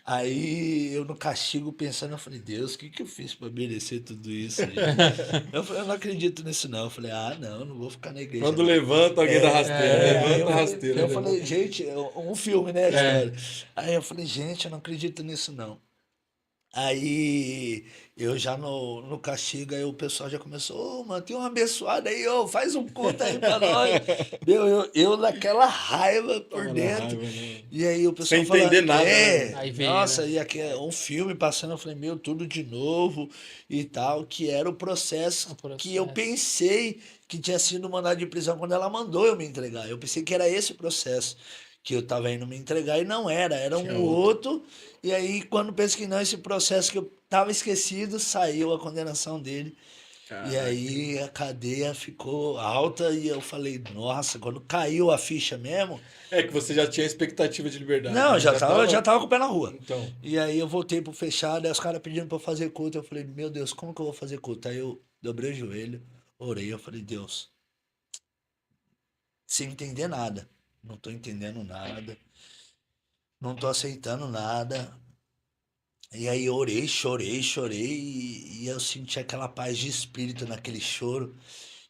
Aí eu no castigo pensando, eu falei, Deus, o que que eu fiz pra merecer tudo isso, gente? Eu falei, eu não acredito nisso não. Eu falei, não, não vou ficar na igreja Quando não. levanta alguém da rasteira, Aí levanta eu a falei, rasteira. eu levanta. falei, gente, um filme, né, a história. Aí eu falei, gente, eu não acredito nisso não. Aí eu já no castigo, aí o pessoal já começou, ô, mano, tem um abençoado aí, ô, faz um culto aí pra nós. Meu, eu naquela raiva por Tava na dentro. raiva, né? E aí o pessoal Sem fala, entender nada, né? Aí veio, nossa, né? e aqui é um filme passando, eu falei, meu, tudo de novo e tal, que era o processo O que eu processo. pensei que tinha sido mandado de prisão quando ela mandou eu me entregar. Eu pensei que era esse o processo que eu tava indo me entregar e não era, era Tinha um outro. E aí, quando penso que não, esse processo que eu tava esquecido, saiu a condenação dele. E Caraca. aí a cadeia ficou alta e eu falei, nossa, quando caiu a ficha mesmo, É que você já tinha expectativa de liberdade, não, né? já tava com o pé na rua. Então, E aí eu voltei pro fechado, aí os caras pedindo pra eu fazer culto. Eu falei, meu Deus, como que eu vou fazer culto? Aí eu dobrei o joelho, orei, eu falei, Deus, sem entender nada. Não tô entendendo nada, não tô aceitando nada. E aí eu orei, chorei, chorei, e eu senti aquela paz de espírito naquele choro.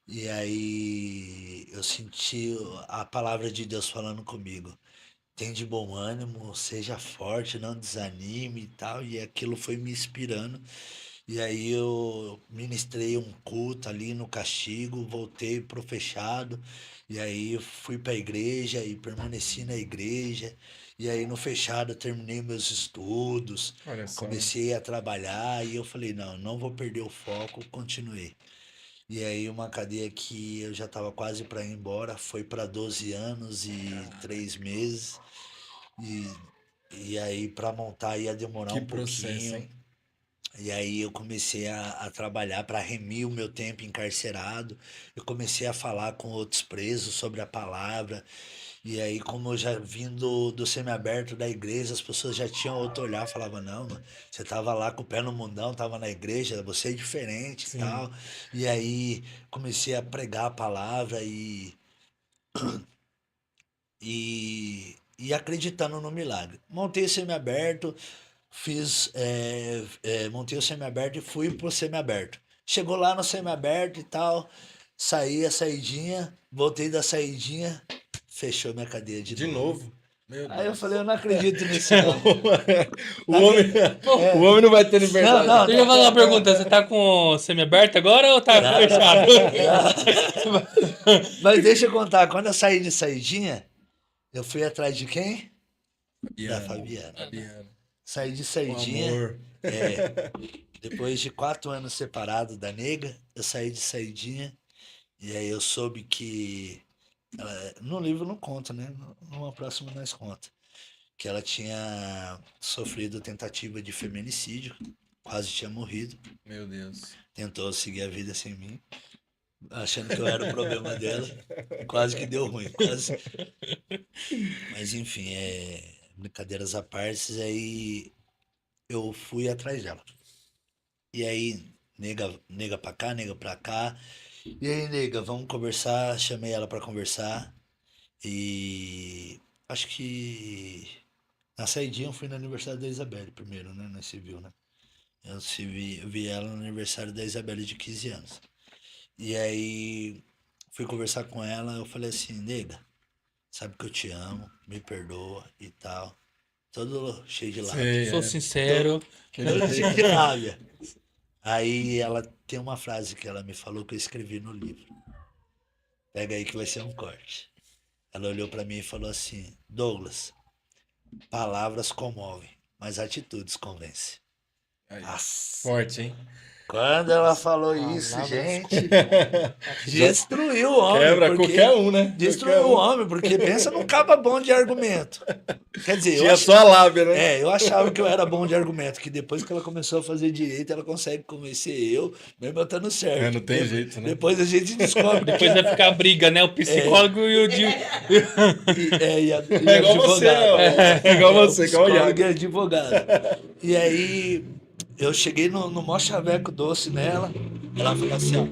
E aí eu senti a palavra de Deus falando comigo. Tem de bom ânimo, seja forte, não desanime e tal. E aquilo foi me inspirando. E aí eu ministrei um culto ali no castigo, voltei pro fechado. E aí eu fui pra igreja e permaneci na igreja. E aí no fechado eu terminei meus estudos, olha só. comecei a trabalhar e eu falei, não, não vou perder o foco, continuei. E aí uma cadeia que eu já estava quase para ir embora, foi para 12 anos e 3 meses. E, e aí para montar ia demorar Que um processo, pouquinho. hein? E aí eu comecei a trabalhar para remir o meu tempo encarcerado. Eu comecei a falar com outros presos sobre a palavra. E aí, como eu já vim do semiaberto da igreja, as pessoas já tinham outro olhar, falavam, não, mano, você tava lá com o pé no mundão, tava na igreja, você é diferente e Sim. tal. E aí comecei a pregar a palavra e acreditando no milagre. Montei o semiaberto, montei o semiaberto e fui pro semiaberto. Chegou lá no semiaberto e tal, saí a saidinha, voltei da saidinha, fechou minha cadeia de De novo. novo. Meu Aí eu Deus. falei, eu não acredito nisso não. O homem, o homem não vai ter liberdade. Não, Deixa eu fazer uma pergunta. Você tá com o semi-aberto agora ou tá Não, fechado? Mas deixa eu contar, quando eu saí de saidinha, eu fui atrás de quem? Da Fabiana. Fabiana. Saí de O saidinha, amor. depois de 4 anos separado da nega, eu saí de saidinha, e aí eu soube que, no livro não conta, né? Numa próxima nós conta, que ela tinha sofrido tentativa de feminicídio, quase tinha morrido, Meu Deus. tentou seguir a vida sem mim, achando que eu era o problema dela, quase que deu ruim, quase. Mas enfim, brincadeiras à parte, aí eu fui atrás dela. E aí, nega pra cá, nega pra cá. E aí, nega, vamos conversar. Chamei ela pra conversar. E acho que na saidinha eu fui no aniversário da Isabelle primeiro, né? Nós se viu, né? Eu vi ela no aniversário da Isabelle de 15 anos. E aí fui conversar com ela, eu falei assim, nega, sabe que eu te amo, me perdoa e tal. Todo cheio de lábia. Sei, Sou é. sincero. Todo cheio de lábia. Aí ela tem uma frase que ela me falou que eu escrevi no livro. Pega aí que vai ser um corte. Ela olhou pra mim e falou assim: Douglas, palavras comovem, mas atitudes convencem. Aí. Nossa. Forte, hein? Quando ela falou isso, Palavras gente, destruiu o homem. Quebra porque qualquer um, né? Destruiu Qualquer o um. homem, porque pensa num caba bom de argumento. Quer dizer, Tinha só a lábia, né? eu achava que eu era bom de argumento, que depois que ela começou a fazer direito, ela consegue convencer eu, mesmo eu estando certo. É, não tem jeito, né? Depois a gente descobre Depois vai ficar a briga, né? O psicólogo e o e É igual você, é igual você, igual o psicólogo Iago. e advogado. E aí eu cheguei no maior chaveco doce nela, ela falou assim, ó,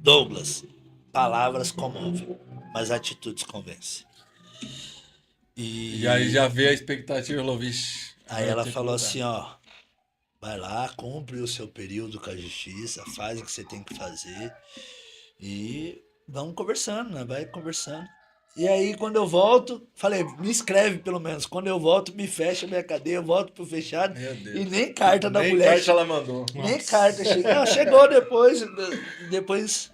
Douglas, palavras comovem, mas atitudes convencem. E aí já vê a expectativa, falou, vixe, Aí É, ela tem falou dificuldade. assim, ó, vai lá, cumpre o seu período com a justiça, faz o que você tem que fazer e vamos conversando, né? Vai conversando. E aí, quando eu volto, falei, me escreve pelo menos. Quando eu volto, me fecha minha cadeia, eu volto pro fechado. Meu E Deus. nem carta da Nem mulher. carta ela mandou. Nem Nossa. carta chegou. Não, chegou depois. Depois.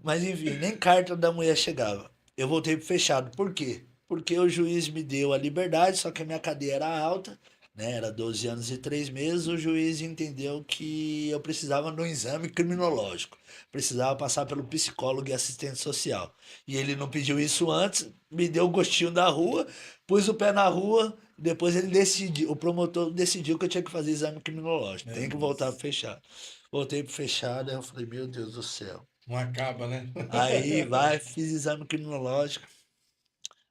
Mas enfim, nem carta da mulher chegava. Eu voltei pro fechado. Por quê? Porque o juiz me deu a liberdade, só que a minha cadeia era alta, né? Era 12 anos e 3 meses. O juiz entendeu que eu precisava de um exame criminológico. Precisava passar pelo psicólogo e assistente social. E ele não pediu isso antes, me deu o gostinho da rua, pus o pé na rua. Depois ele decidiu, o promotor decidiu que eu tinha que fazer exame criminológico. Meu Tem que voltar Deus. pro fechado. Voltei pro fechado, aí eu falei, meu Deus do céu. Não acaba, né? Aí vai, fiz exame criminológico.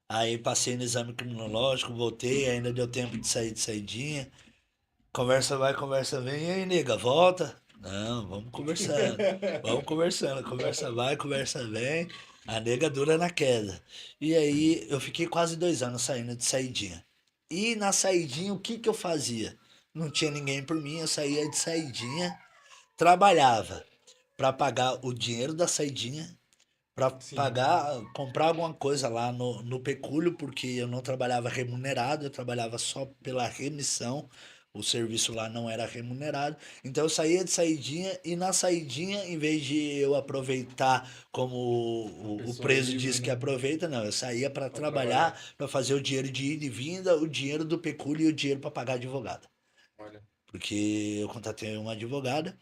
Aí passei no exame criminológico, voltei, ainda deu tempo de sair de saidinha. Conversa vai, conversa vem. E aí, nega, volta? Não, vamos conversando. Vamos conversando. Conversa vai, conversa vem. A nega dura na queda. E aí eu fiquei quase 2 anos saindo de saidinha. E na saidinha, o que que eu fazia? Não tinha ninguém por mim, eu saía de saidinha, trabalhava para pagar o dinheiro da saidinha, para Sim. pagar, comprar alguma coisa lá no pecúlio, porque eu não trabalhava remunerado, eu trabalhava só pela remissão. O serviço lá não era remunerado. Então eu saía de saidinha e na saidinha, em vez de eu aproveitar como A o pessoa preso livre, diz que né? aproveita, não. Eu saía para Pra trabalhar. trabalhar, para fazer o dinheiro de ida e vinda, o dinheiro do pecúlio e o dinheiro para pagar advogado. Olha. Porque eu contratei uma advogada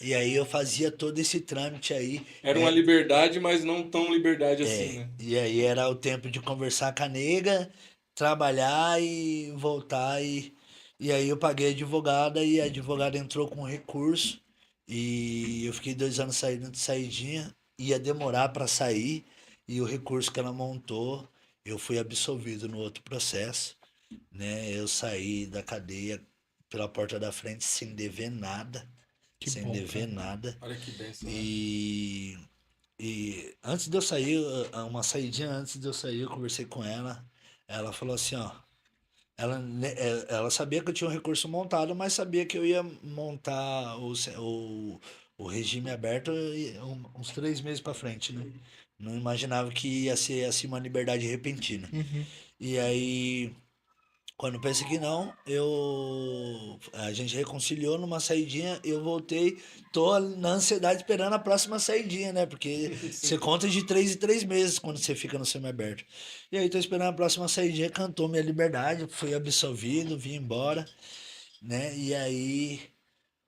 e aí eu fazia todo esse trâmite aí. Era uma É, liberdade, mas não tão liberdade assim, né? e aí era o tempo de conversar com a nega, trabalhar e voltar. E aí eu paguei a advogada e a advogada entrou com recurso. E eu fiquei 2 anos saindo de saidinha. Ia demorar para sair. E o recurso que ela montou, eu fui absolvido no outro processo, né? Eu saí da cadeia pela porta da frente sem dever nada. Que Sem bom, dever cara. nada. Olha que bênção, né? E antes de eu sair, uma saidinha antes de eu sair, eu conversei com ela. Ela falou assim, ó. Ela sabia que eu tinha um recurso montado, mas sabia que eu ia montar o regime aberto uns 3 meses pra frente, né? Não imaginava que ia ser assim uma liberdade repentina. Uhum. E aí quando pensei que não, a gente reconciliou numa saidinha, eu voltei, tô na ansiedade esperando a próxima saidinha, né? Porque você Sim. conta de 3 em 3 meses quando você fica no semiaberto. E aí tô esperando a próxima saidinha, cantou minha liberdade, fui absolvido, vim embora, né? E aí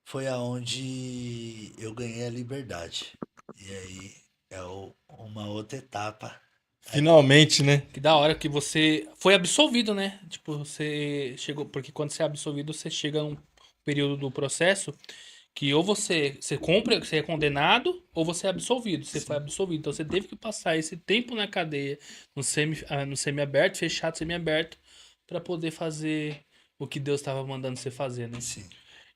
foi aonde eu ganhei a liberdade. E aí uma outra etapa. Finalmente, né? Que da hora que você foi absolvido, né? Tipo, você chegou. Porque quando você é absolvido, você chega a um período do processo que ou você cumpre, você é condenado, ou você é absolvido. Você foi Sim, absolvido. Então você teve que passar esse tempo na cadeia, no semi-aberto, fechado, semi-aberto, pra poder fazer o que Deus estava mandando você fazer, né? sim,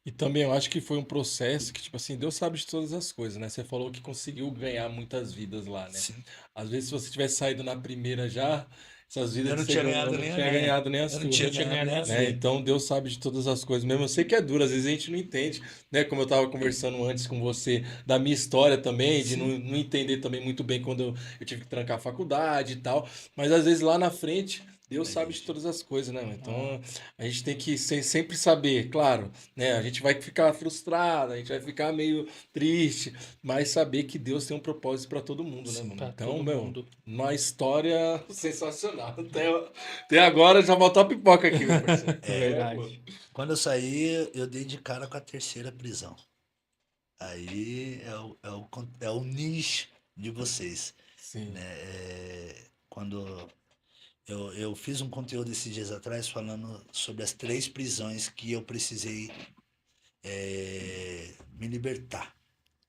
E também eu acho que foi um processo que, tipo assim, Deus sabe de todas as coisas, né? Você falou que conseguiu ganhar muitas vidas lá, né? sim. Às vezes, se você tivesse saído na primeira já, essas vidas Eu que não você tinha ganhou ganhado não nem a tinha minha. ganhado nem a Eu não sua, tinha Não tinha ganhado ganhado nem nem a a né? sua. minha. Então Deus sabe de todas as coisas mesmo. Eu sei que é duro, às vezes a gente não entende, né? Como eu tava conversando antes com você da minha história também, de Sim. não entender também muito bem quando eu tive que trancar a faculdade e tal. Mas às vezes lá na frente, Deus A sabe de gente. todas as coisas, né, mano? Ah, Então a gente tem que sempre saber, claro, né? A gente vai ficar frustrado, a gente vai ficar meio triste, mas saber que Deus tem um propósito para todo mundo, né, Sim. mano? pra Então, todo meu, mundo. uma história sensacional. Até agora já botou a pipoca aqui, meu parceiro. É, pô. Verdade. Quando eu saí, eu dei de cara com a terceira prisão. Aí é o nicho de vocês, Sim. né? Quando eu fiz um conteúdo esses dias atrás falando sobre as 3 prisões que eu precisei me libertar.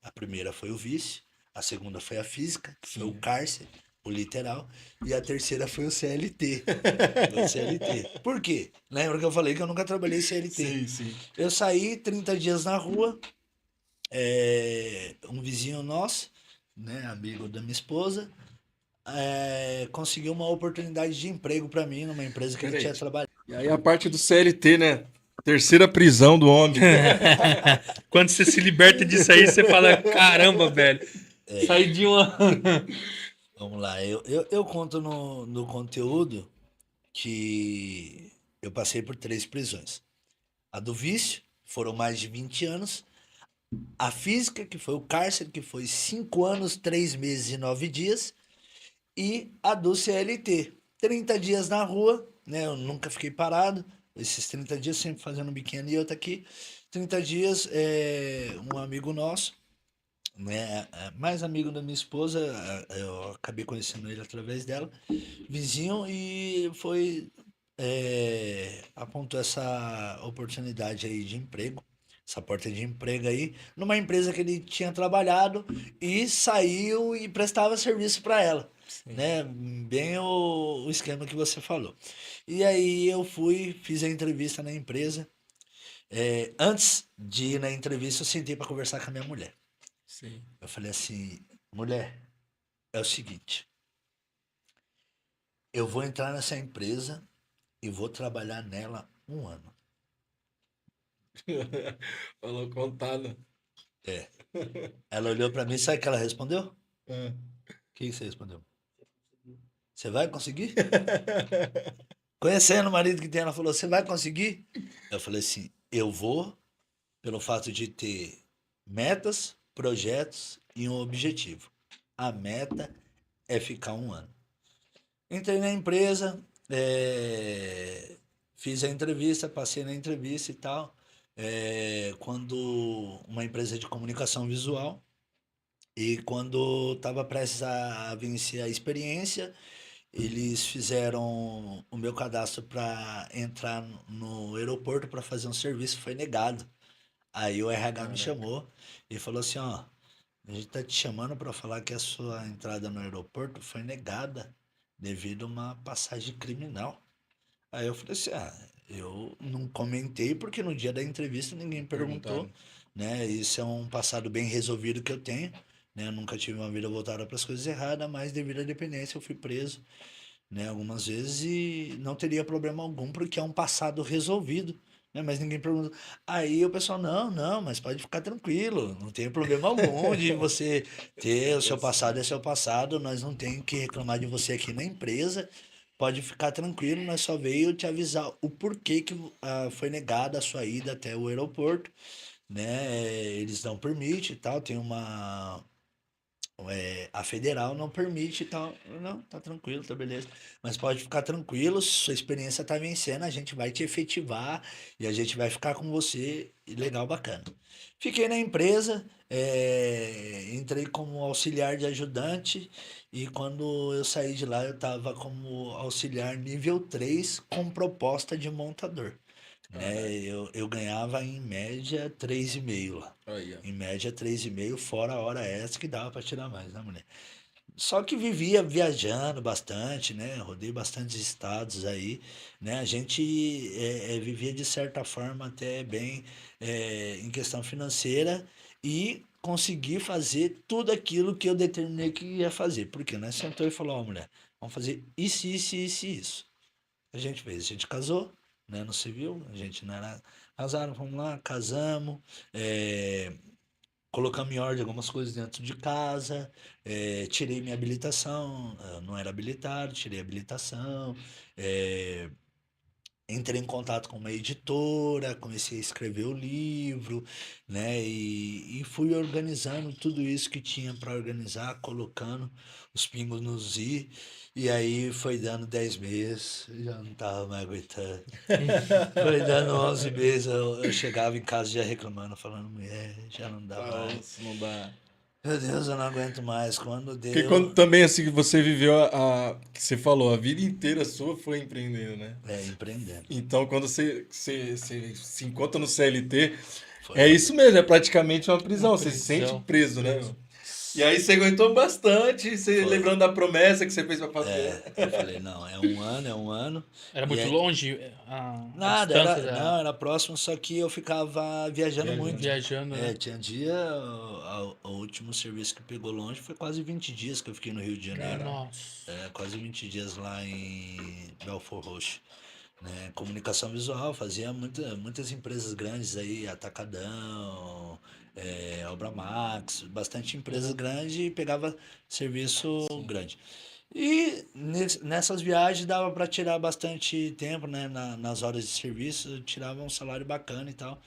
A primeira foi o vício, a segunda foi a física, que foi o Sim. cárcere, o literal, e a terceira foi o CLT. Foi o CLT. Por quê? Lembra que eu falei que eu nunca trabalhei CLT? Sim, sim. Eu saí 30 dias na rua, um vizinho nosso, né, amigo da minha esposa, conseguiu uma oportunidade de emprego para mim numa empresa que ele Peraí, tinha trabalhado. E aí a parte do CLT, né? Terceira prisão do homem. Quando você se liberta disso aí, você fala, caramba, velho. Saí de uma. Vamos lá, eu conto no conteúdo que eu passei por 3 prisões. A do vício, foram mais de 20 anos. A física, que foi o cárcere, que foi 5 anos, 3 meses e 9 dias. E a do CLT, 30 dias na rua, né? Eu nunca fiquei parado. Esses 30 dias sempre fazendo um biquinho ali, outro aqui. 30 dias, um amigo nosso, né? Mais amigo da minha esposa, eu acabei conhecendo ele através dela, vizinho, e foi apontou essa oportunidade aí de emprego, essa porta de emprego aí, numa empresa que ele tinha trabalhado e saiu e prestava serviço para ela, né? Bem o esquema que você falou. E aí eu fui, fiz a entrevista na empresa. Antes de ir na entrevista, eu sentei para conversar com a minha mulher. Sim. Eu falei assim, mulher, é o seguinte, eu vou entrar nessa empresa e vou trabalhar nela 1 ano. Falou contado. Ela olhou pra mim, sabe o que ela respondeu? É. O que você respondeu? Você vai conseguir? Conhecendo o marido que tem, ela falou, você vai conseguir? Eu falei assim, eu vou pelo fato de ter metas, projetos e um objetivo. A meta é ficar 1 ano. Entrei na empresa, fiz a entrevista, passei na entrevista e tal. Quando uma empresa de comunicação visual, e quando estava prestes a vencer a experiência, eles fizeram o meu cadastro para entrar no aeroporto para fazer um serviço, foi negado. Aí o RH me Caraca. chamou e falou assim, ó, a gente tá te chamando para falar que a sua entrada no aeroporto foi negada devido a uma passagem criminal. Aí eu falei assim, eu não comentei porque no dia da entrevista ninguém perguntou, Perguntaram. né? Isso é um passado bem resolvido que eu tenho, né? Eu nunca tive uma vida voltada para as coisas erradas, mas devido à dependência eu fui preso, né? Algumas vezes e não teria problema algum porque é um passado resolvido, né? Mas ninguém perguntou. Aí o pessoal, não, não, mas pode ficar tranquilo, não tem problema algum de você ter o seu passado é seu passado, nós não tem que reclamar de você aqui na empresa. Pode ficar tranquilo, nós só veio te avisar o porquê que foi negada a sua ida até o aeroporto, né? Eles não permitem e tal, tem uma a federal não permite e tal. Não, tá tranquilo, tá beleza. Mas pode ficar tranquilo, sua experiência tá vencendo, a gente vai te efetivar e a gente vai ficar com você. E legal, bacana. Fiquei na empresa, entrei como auxiliar de ajudante e quando eu saí de lá eu estava como auxiliar nível 3 com proposta de montador. Né? Caraca. Eu ganhava em média 3,5 lá. Aí, ó. Em média 3,5 fora a hora extra que dava para tirar mais, né, mulher? Só que vivia viajando bastante, né? Rodei bastantes estados aí, né? A gente vivia de certa forma até bem em questão financeira e consegui fazer tudo aquilo que eu determinei que ia fazer. Porque nós sentou e falou, ó, mulher, vamos fazer isso, isso, isso e isso. A gente fez, a gente casou, né, no civil, a gente não era casado, vamos lá, casamos, colocamos em ordem algumas coisas dentro de casa, tirei minha habilitação, eu não era habilitado, tirei a habilitação, eh, entrei em contato com uma editora, comecei a escrever o livro, né? E fui organizando tudo isso que tinha para organizar, colocando os pingos nos i. E aí foi dando 10 meses, já não tava mais aguentando. Foi dando 11 meses, eu chegava em casa já reclamando, falando, mulher, já não dá mais. Isso não dá. Meu Deus, eu não aguento mais. Quando Porque quando deu, também assim que você viveu que você falou, a vida inteira sua foi empreendendo, né? empreendendo. Então quando você se encontra no CLT, Foi é uma isso mesmo, é praticamente uma prisão, Uma você se sente prisão. preso, né? Meu? E aí você aguentou bastante, você Foi. lembrando da promessa que você fez pra fazer. Eu falei, não, é 1 ano, é 1 ano. Era E muito é, longe a nada, distância não, da era próximo, só que eu ficava viajando Viajando. muito. viajando, né? Tinha dia, o último serviço que pegou longe foi quase 20 dias que eu fiquei no Rio de Janeiro. Nossa. Quase 20 dias lá em Belfort Roxo. né? Comunicação visual, fazia muitas empresas grandes aí, Atacadão, Obra Max, bastante empresas grandes e pegava serviço Sim. grande. E nessas viagens dava para tirar bastante tempo, né? Nas horas de serviço, eu tirava um salário bacana e tal.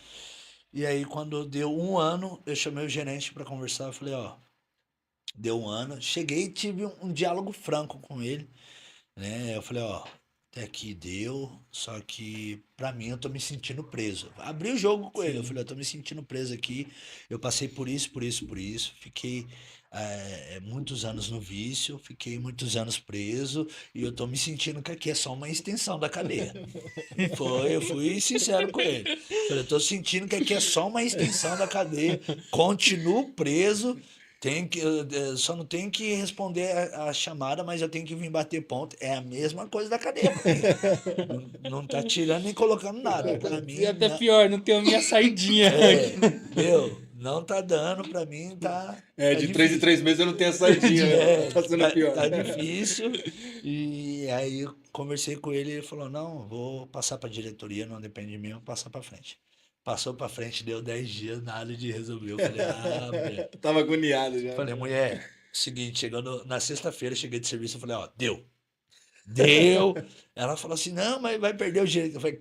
E aí, quando deu um ano, eu chamei o gerente para conversar. Eu falei: ó, deu um ano. Cheguei e tive um diálogo franco com ele, né? Eu falei: ó, até aqui deu, só que pra mim eu tô me sentindo preso. Abri o jogo com ele. Eu Sim. falei: eu tô me sentindo preso aqui. Eu passei por isso, por isso, por isso. Fiquei muitos anos no vício, fiquei muitos anos preso e eu tô me sentindo que aqui é só uma extensão da cadeia. Eu fui sincero com ele. Falei: eu tô sentindo que aqui é só uma extensão da cadeia, continuo preso, só não tenho que responder a chamada, mas eu tenho que vir bater ponto. É a mesma coisa da cadeia pra mim. Não tá tirando nem colocando nada. Pra E mim, até pior, não tenho a minha saidinha aqui. não tá dando, pra mim É, tá de 3 em difícil. 3 meses eu não tenho a saidinha, né? Tá sendo Tá, pior. tá difícil. E aí eu conversei com ele e ele falou: não, vou passar pra diretoria, não depende de mim, eu vou passar pra frente. Passou pra frente, deu 10 dias, nada de resolver. Eu falei: ah, mulher. Tava agoniado já. Falei: mulher, seguinte, chegando na sexta-feira, cheguei de serviço, eu falei: ó, deu. Deu. Ela falou assim: não, mas vai perder o direito. Eu falei: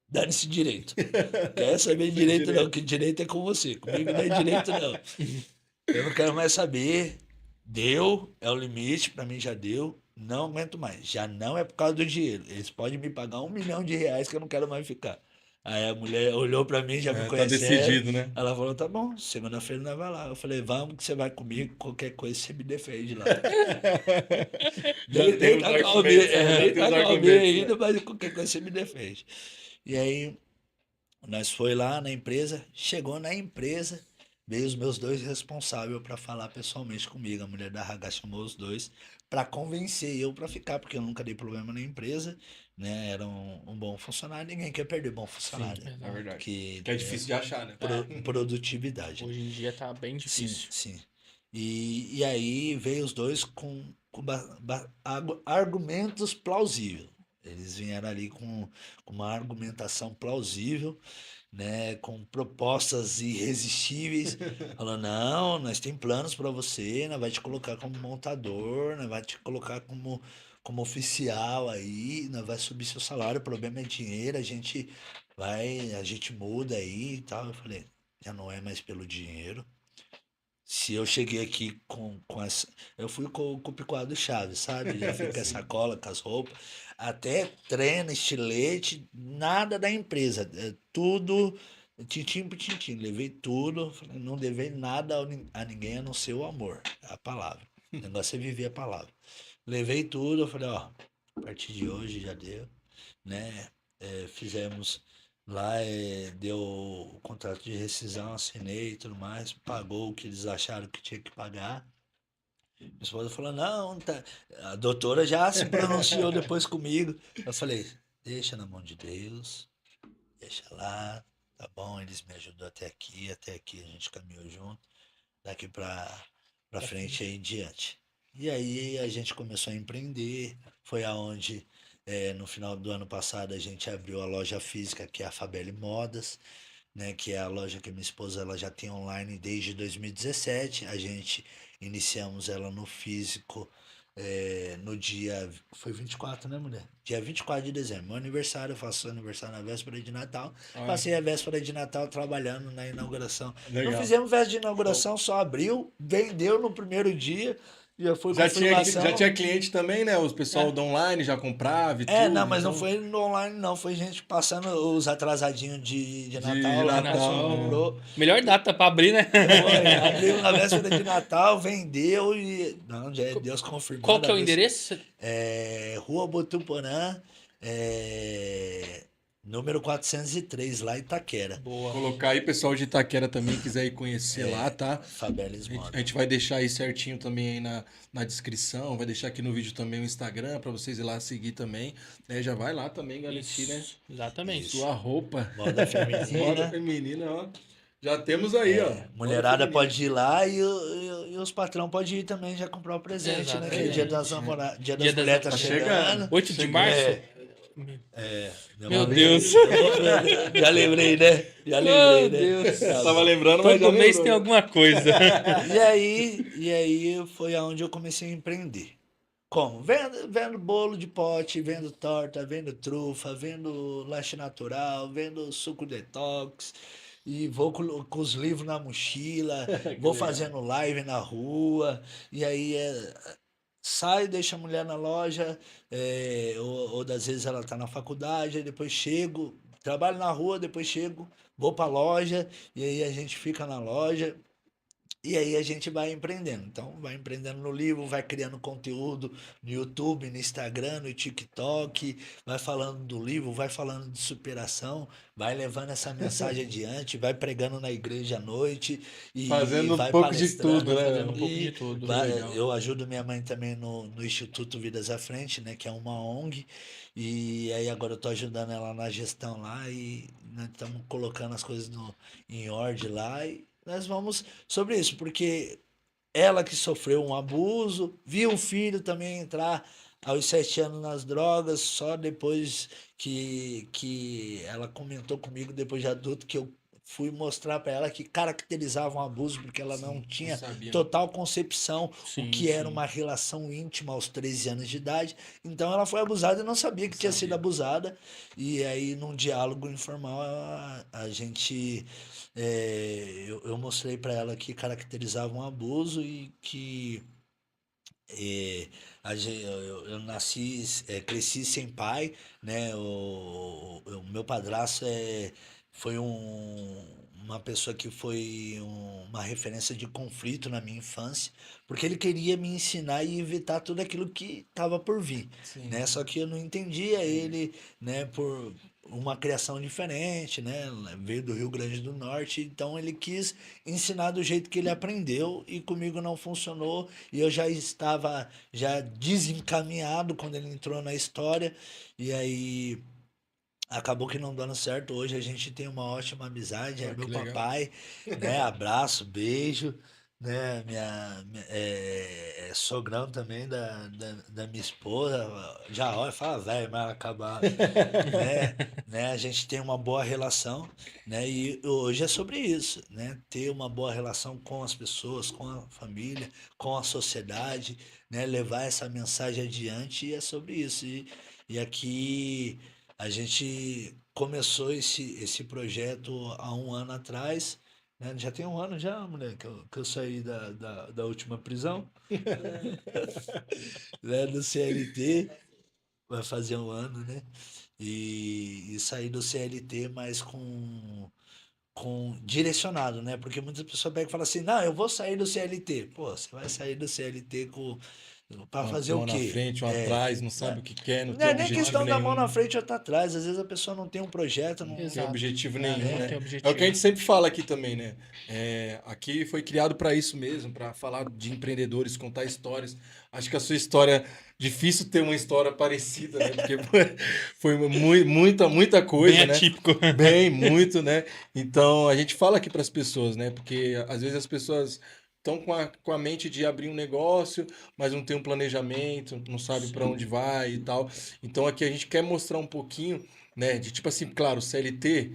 dane-se direito. Quer saber de direito não, que direito é com você. Comigo não é direito não. Eu não quero mais saber. Deu, é o limite, pra mim já deu. Não aguento mais. Já não é por causa do dinheiro. Eles podem me pagar R$ 1 milhão que eu não quero mais ficar. Aí a mulher olhou pra mim, já me É, tá conhecendo. decidido, né? Ela falou: tá bom, segunda-feira nós vai lá. Eu falei: vamos que você vai comigo, qualquer coisa você me defende lá. Já Nem, tem nem os tá com a OAB, argumentos, já nem tem os tá com a OAB argumentos, né? ainda, mas qualquer coisa você me defende. E aí nós foi lá na empresa, chegou na empresa, veio os meus dois responsáveis para falar pessoalmente comigo. A mulher da RH chamou os dois para convencer eu para ficar, porque eu nunca dei problema na empresa, né? Era um bom funcionário, ninguém quer perder bom Sim, funcionário, é verdade. que Que é difícil de achar, né? produtividade. Hoje em dia tá bem Sim, difícil. sim. E aí veio os dois com argumentos plausíveis. Eles vieram ali com uma argumentação plausível, né, com propostas irresistíveis, falando: não, nós tem planos para você, nós vai te colocar como montador, nós vai te colocar como oficial aí, nós vai subir seu salário, o problema é dinheiro, a gente muda aí e tal. Eu falei: já não é mais pelo dinheiro. Se eu cheguei aqui com essa. Eu fui com o picoado Chaves, sabe? Já fui com essa Sim. cola, com as roupas. Até treino, estilete, nada da empresa. Tudo, tintim por tintim. Levei tudo, falei: não levei nada a ninguém a não ser o amor, a palavra. O negócio é viver a palavra. Levei tudo, eu falei: ó, a partir de hoje já deu, né? Fizemos lá, deu o contrato de rescisão, assinei e tudo mais, pagou o que eles acharam que tinha que pagar. Minha esposa falou: não, tá. A doutora já se pronunciou depois comigo. Eu falei: deixa na mão de Deus, deixa lá, tá bom, eles me ajudou até aqui a gente caminhou junto, daqui pra frente aí em diante. E aí a gente começou a empreender, foi aonde no final do ano passado a gente abriu a loja física, que é a Fabelle Modas, né, que é a loja que minha esposa ela já tem online desde 2017. A gente iniciamos ela no físico no dia. Foi 24, né, mulher? Dia 24 de dezembro. Meu aniversário, eu faço aniversário na véspera de Natal. Ah, Passei a véspera de Natal trabalhando na inauguração. Não legal. fizemos festa de inauguração, só abriu, vendeu no primeiro dia. Já foi Já confirmação. tinha cliente também, né? Os pessoal do online já comprava e tudo. Não, mas não então, foi no online, não. Foi gente passando os atrasadinhos de de Natal lá, o pessoal Natal. comprou. Melhor data pra abrir, né? Foi, abriu na véspera de Natal, vendeu e. Não, já é Deus confirmando. Qual que é o a ver endereço? Rua Botuporã, número 403, lá em Itaquera. Boa. Colocar aí, pessoal de Itaquera também quiser ir conhecer lá, tá? Fabelis A Moda. gente vai deixar aí certinho também aí na descrição, vai deixar aqui no vídeo também o Instagram pra vocês ir lá seguir também, né? Já vai lá também garantir, né? Isso, exatamente. Sua roupa. Moda Moda feminina. feminina, ó. Já temos aí, ó. Moda Mulherada feminina. pode ir lá e os patrão podem ir também já comprar o presente, né? Que é dia das Exatamente. namoradas, dia Dia das das mulheres tá Tá chegando. chegando. 8 de Chegando. março? Meu Deus. Já lembrei, né? Já lembrei, Meu né? Deus. Tá Tava bom. lembrando, mas já Todo mês lembrou, tem né? alguma coisa. E aí foi aonde eu comecei a empreender. Como? Vendo bolo de pote, vendo torta, vendo trufa, vendo lanche natural, vendo suco detox. E vou com os livros na mochila, Que vou legal. fazendo live na rua. E aí saio, deixo a mulher na loja, ou das vezes ela tá na faculdade, aí depois chego, trabalho na rua, depois chego, vou pra loja, e aí a gente fica na loja. E aí a gente vai empreendendo. Então, vai empreendendo no livro, vai criando conteúdo no YouTube, no Instagram, no TikTok, vai falando do livro, vai falando de superação, vai levando essa mensagem adiante, vai pregando na igreja à noite e Fazendo um vai pouco de palestrando. tudo, Vai né, fazendo um meu? pouco de E tudo. legal. eu ajudo minha mãe também no Instituto Vidas à Frente, né, que é uma ONG. E aí agora eu tô ajudando ela na gestão lá e nós estamos colocando as coisas em ordem lá e nós vamos sobre isso, porque ela que sofreu um abuso, viu o filho também entrar aos 7 anos nas drogas, só depois que ela comentou comigo, depois de adulto, que eu fui mostrar para ela que caracterizava um abuso, porque ela não Sim, não tinha sabia, né? total concepção o Sim, que era sim. uma relação íntima aos 13 anos de idade. Então ela foi abusada e não sabia que tinha sido Sabia. abusada. E aí, num diálogo informal, a gente eu mostrei para ela que caracterizava um abuso e que eu nasci, cresci sem pai, né? O meu padrasto foi uma pessoa que foi uma referência de conflito na minha infância, porque ele queria me ensinar e evitar tudo aquilo que estava por vir, Sim. né? Só que eu não entendia ele, né? Por uma criação diferente, né? Veio do Rio Grande do Norte, então ele quis ensinar do jeito que ele aprendeu e comigo não funcionou e eu já estava já desencaminhado quando ele entrou na história e aí acabou que não dando certo. Hoje a gente tem uma ótima amizade, é Olha que meu legal. papai, né? Abraço, beijo, né? É sogrão também da minha esposa. Já olha, fala velho, mas acabar, né? A gente tem uma boa relação, né? E hoje é sobre isso, né? Ter uma boa relação com as pessoas, com a família, com a sociedade, né? Levar essa mensagem adiante e é sobre isso. E aqui a gente começou esse projeto há um ano atrás, né? Já tem um ano já, moleque, que eu saí da última prisão, né? Do CLT, vai fazer um ano, né? E saí do CLT, mas com direcionado, né? Porque muitas pessoas pegam e falam assim, não, eu vou sair do CLT. Pô, você vai sair do CLT para fazer Uma o mão na quê? frente, uma atrás, não sabe o que quer, não Não tem é nem objetivo questão da mão na nenhum. frente ou outra atrás. Às vezes a pessoa não tem um projeto, Não não, tem Exato. objetivo É, nenhum, não né? tem É o que a objetivo. gente sempre fala aqui também, né? Aqui foi criado para isso mesmo, para falar de empreendedores, contar histórias. Acho que a sua história, difícil ter uma história parecida, né? Porque foi muita Bem coisa, né? atípico. Bem, muito, né? Então a gente fala aqui para as pessoas, né? Porque às vezes as pessoas estão com a mente de abrir um negócio, mas não tem um planejamento, não sabe para onde vai e tal. Então aqui a gente quer mostrar um pouquinho, né? De tipo assim, claro, o CLT,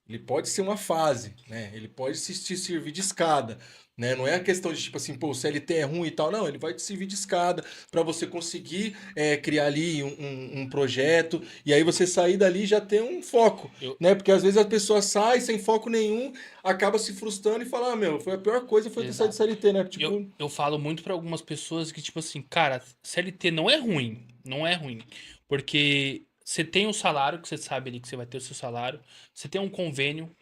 ele pode ser uma fase, né? Ele pode te servir de escada, né? Não é a questão de tipo assim, pô, o CLT é ruim e tal. Não, ele vai te servir de escada para você conseguir criar ali um projeto e aí você sair dali e já ter um foco, Eu, né? Porque às vezes a pessoa sai sem foco nenhum, acaba se frustrando e fala, ah, meu, foi a pior coisa foi ter saído do exato. CLT, né? Eu, Tipo, eu falo muito para algumas pessoas que, tipo assim, cara, CLT não é ruim. Não é ruim. Porque você tem um salário, que você sabe ali que você vai ter o seu salário. Você tem um convênio,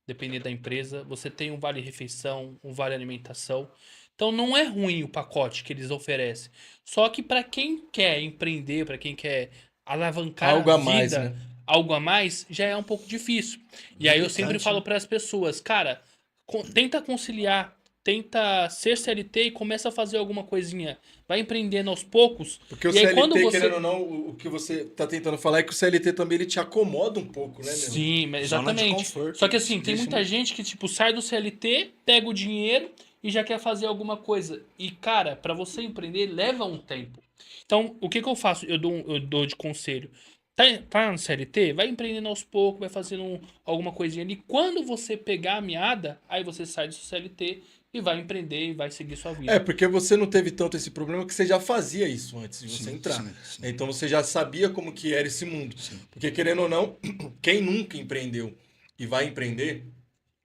dependendo da empresa. Você tem um vale-refeição, um vale-alimentação. Então não é ruim o pacote que eles oferecem. Só que para quem quer empreender, para quem quer alavancar a algo a mais, vida, né? algo a mais, já é um pouco difícil. E aí eu sempre militante, falo né? para as pessoas, cara, tenta conciliar, tenta ser CLT e começa a fazer alguma coisinha. Vai empreendendo aos poucos. Porque o E aí quando CLT, querendo você. ou não, o que você tá tentando falar é que o CLT também ele te acomoda um pouco, né, meu? Sim, Zona de exatamente. Só conforto. que assim, Te tem deixa muita gente que, tipo, sai do CLT, pega o dinheiro e já quer fazer alguma coisa. E, cara, pra você empreender, leva um tempo. Então, o que que eu faço? Eu dou de conselho. Tá no CLT? Vai empreendendo aos poucos, vai fazendo alguma coisinha ali. Quando você pegar a meada, aí você sai do seu CLT e vai empreender e vai seguir sua É, vida. porque você não teve tanto esse problema que você já fazia isso antes de você Sim, entrar. sim, sim, Então você já sabia como que era esse mundo. sim. Porque querendo ou não, quem nunca empreendeu e vai empreender,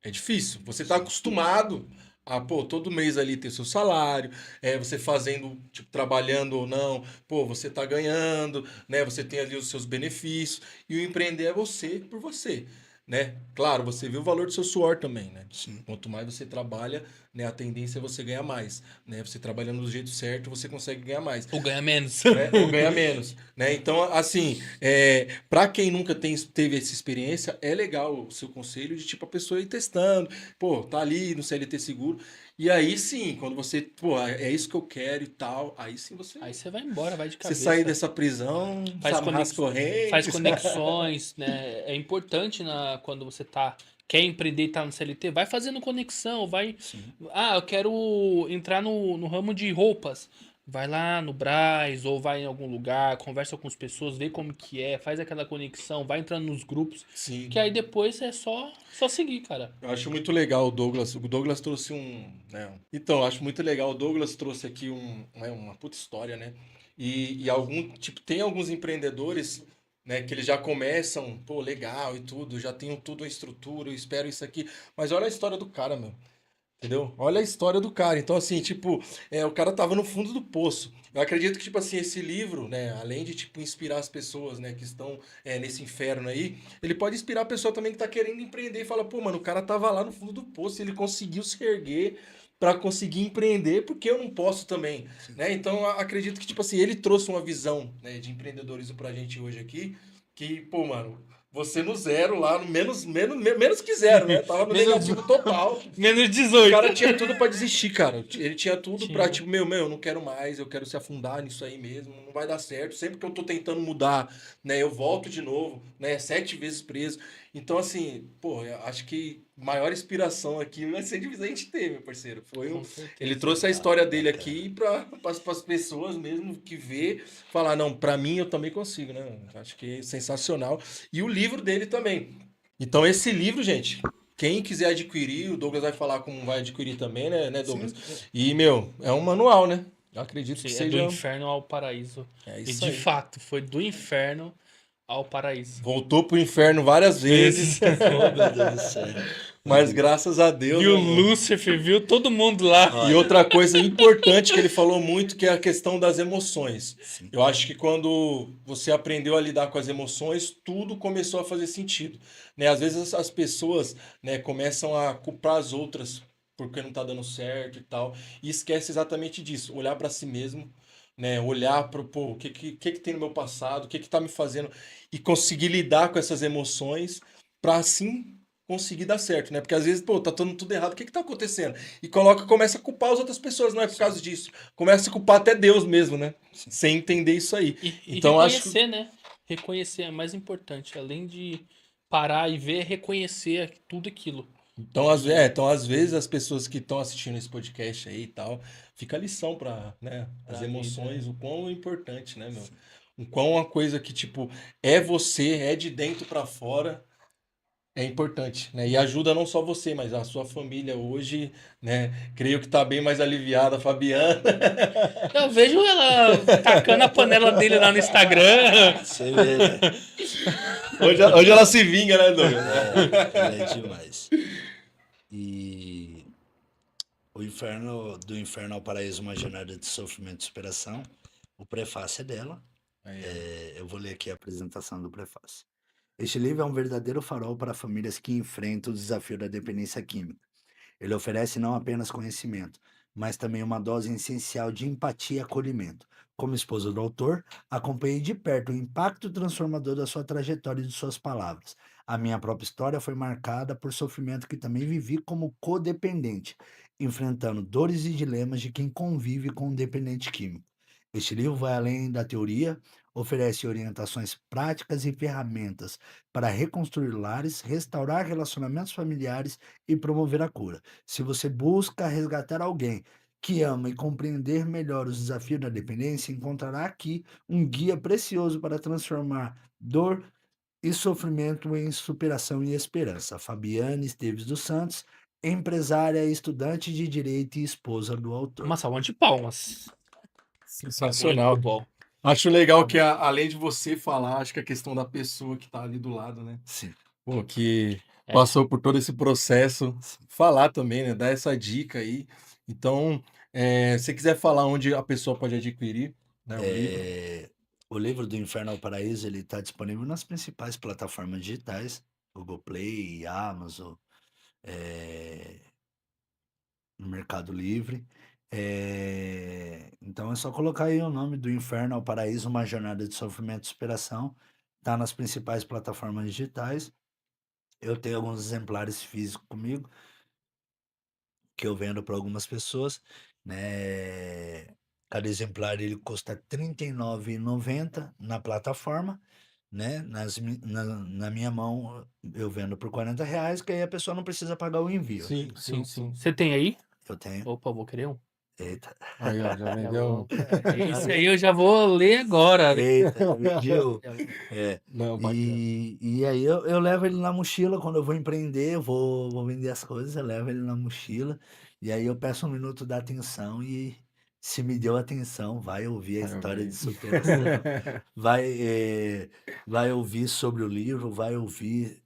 é difícil. Você tá acostumado a, pô, todo mês ali ter seu salário, você fazendo, tipo, trabalhando ou não, pô, você tá ganhando, né? Você tem ali os seus benefícios. E o empreender é você por você, né? Claro, você vê o valor do seu suor também, né? Sim. Quanto mais você trabalha, né, a tendência é você ganhar mais, né? Você trabalhando do jeito certo, você consegue ganhar mais, Ou ganha menos. né? Ou ganha menos, né? Então, assim, para quem nunca teve essa experiência, é legal o seu conselho de tipo a pessoa ir testando, pô, tá ali no CLT seguro, e aí sim, quando você, pô, é isso que eu quero e tal, aí sim você, Aí você vai embora, vai de você sair cabeça. dessa prisão, Faz, amarrar as faz correntes. conexões, né? É importante quando você quer empreender e tá no CLT, vai fazendo conexão, vai. Sim. Ah, eu quero entrar no ramo de roupas. Vai lá no Brás ou vai em algum lugar, conversa com as pessoas, vê como que é, faz aquela conexão, vai entrando nos grupos, Sim. que aí depois é só seguir, cara. Eu acho muito legal o Douglas. O Douglas trouxe um, né? Então, eu acho muito legal. O Douglas trouxe aqui uma puta história, né? E algum, tipo, tem alguns empreendedores, né, que eles já começam, pô, legal e tudo, já tenho tudo a estrutura, eu espero isso aqui. Mas olha a história do cara, meu. Entendeu? Olha a história do cara. Então, assim, tipo, o cara tava no fundo do poço. Eu acredito que, tipo assim, esse livro, né, além de, tipo, inspirar as pessoas, né, que estão nesse inferno aí, ele pode inspirar a pessoa também que tá querendo empreender e fala, pô, mano, o cara tava lá no fundo do poço e ele conseguiu se erguer pra conseguir empreender, porque eu não posso também, né? Então, eu acredito que, tipo assim, ele trouxe uma visão, né, de empreendedorismo pra gente hoje aqui, que, pô, mano, você no zero lá, no menos que zero, né? Tava no Menos, negativo total. menos O 18. cara tinha tudo pra desistir, cara. Ele tinha tudo pra, Tinha. tipo, meu, eu não quero mais, eu quero se afundar nisso aí mesmo, não vai dar certo. Sempre que eu tô tentando mudar, né, eu volto de novo, né, 7 vezes preso. Então, assim, pô, eu acho que maior inspiração aqui vai ser de a gente ter, meu parceiro. Com Ele certeza. trouxe a história dele Bacana. aqui para as pessoas mesmo que vê, falar, não, pra mim eu também consigo, né? Acho que é sensacional. E o livro dele também. Então, esse livro, gente, quem quiser adquirir, o Douglas vai falar como vai adquirir também, né, Douglas? Sim. E, meu, é um manual, né? Eu acredito que Sim, é do seja. inferno ao paraíso. É E isso de aí. fato, foi do inferno ao paraíso. Voltou pro inferno várias vezes, Oh, meu Deus do céu. mas graças a Deus, Viu né, mano? Lúcifer, viu todo mundo lá. E Olha, outra coisa importante que ele falou muito, que é a questão das emoções. sim, Eu acho que quando você aprendeu a lidar com as emoções, tudo começou a fazer sentido, né? Às vezes as pessoas, né, começam a culpar as outras porque não tá dando certo e tal, e esquece exatamente disso, olhar para si mesmo, né? Olhar para, pô, o que tem no meu passado, o que tá me fazendo e conseguir lidar com essas emoções para assim conseguir dar certo, né? Porque às vezes, pô, tá tudo errado, o que tá acontecendo? E começa a culpar as outras pessoas, não é por causa disso. Começa a culpar até Deus mesmo, né? sim. Sem entender isso aí. E Então acho que. reconhecer, né? Reconhecer é mais importante. Além de parar e ver, é reconhecer tudo aquilo. Então, às vezes, as pessoas que estão assistindo esse podcast aí e tal, fica a lição para, né, as Pra vida. emoções, o quão é importante, né, meu? O quão uma coisa que, tipo, é você, é de dentro para fora, é importante, né? E ajuda não só você, mas a sua família hoje, né? Creio que tá bem mais aliviada, a Fabiana. Eu vejo ela tacando a panela dele lá no Instagram. Você vê, né? Hoje ela se vinga, né, Douglas? Ela é demais. E do inferno ao paraíso, uma jornada de sofrimento e superação. O prefácio é dela. Aí, ó. Eu vou ler aqui a apresentação do prefácio. Este livro é um verdadeiro farol para famílias que enfrentam o desafio da dependência química. Ele oferece não apenas conhecimento, mas também uma dose essencial de empatia e acolhimento. Como esposa do autor, acompanhei de perto o impacto transformador da sua trajetória e de suas palavras. A minha própria história foi marcada por sofrimento que também vivi como codependente, enfrentando dores e dilemas de quem convive com um dependente químico. Este livro vai além da teoria, oferece orientações práticas e ferramentas para reconstruir lares, restaurar relacionamentos familiares e promover a cura. Se você busca resgatar alguém que ama e compreender melhor os desafios da dependência encontrará aqui um guia precioso para transformar dor e sofrimento em superação e esperança. Fabiane Esteves dos Santos, empresária, estudante de direito e esposa do autor. Uma salva de palmas. Sensacional. Muito bom. Acho legal que, além de você falar, acho que a questão da pessoa que tá ali do lado, né? Sim. Pô, que É. passou por todo esse processo, falar também, né? Dar essa dica aí. Então, se você quiser falar onde a pessoa pode adquirir, né, o livro. O livro do Inferno ao Paraíso ele está disponível nas principais plataformas digitais, Google Play, Amazon, no Mercado Livre. Então é só colocar aí o nome do Inferno ao Paraíso, uma jornada de sofrimento e superação. Está nas principais plataformas digitais. Eu tenho alguns exemplares físicos comigo, que eu vendo para algumas pessoas, né? Cada exemplar ele custa R$ 39,90 na plataforma, né? Na minha mão eu vendo por R$ 40, que aí a pessoa não precisa pagar o envio. Sim. Você tem aí? Eu tenho. Opa, vou querer um. Eita. Aí, ó, já vendeu. Isso aí eu já vou ler agora. Eita, vendiu. Não, bacana. E aí eu levo ele na mochila quando eu vou empreender, vou vender as coisas, eu levo ele na mochila. E aí eu peço um minuto da atenção e se me deu atenção, vai ouvir a Vai história ouvir. de superação, vai ouvir sobre o livro, vai ouvir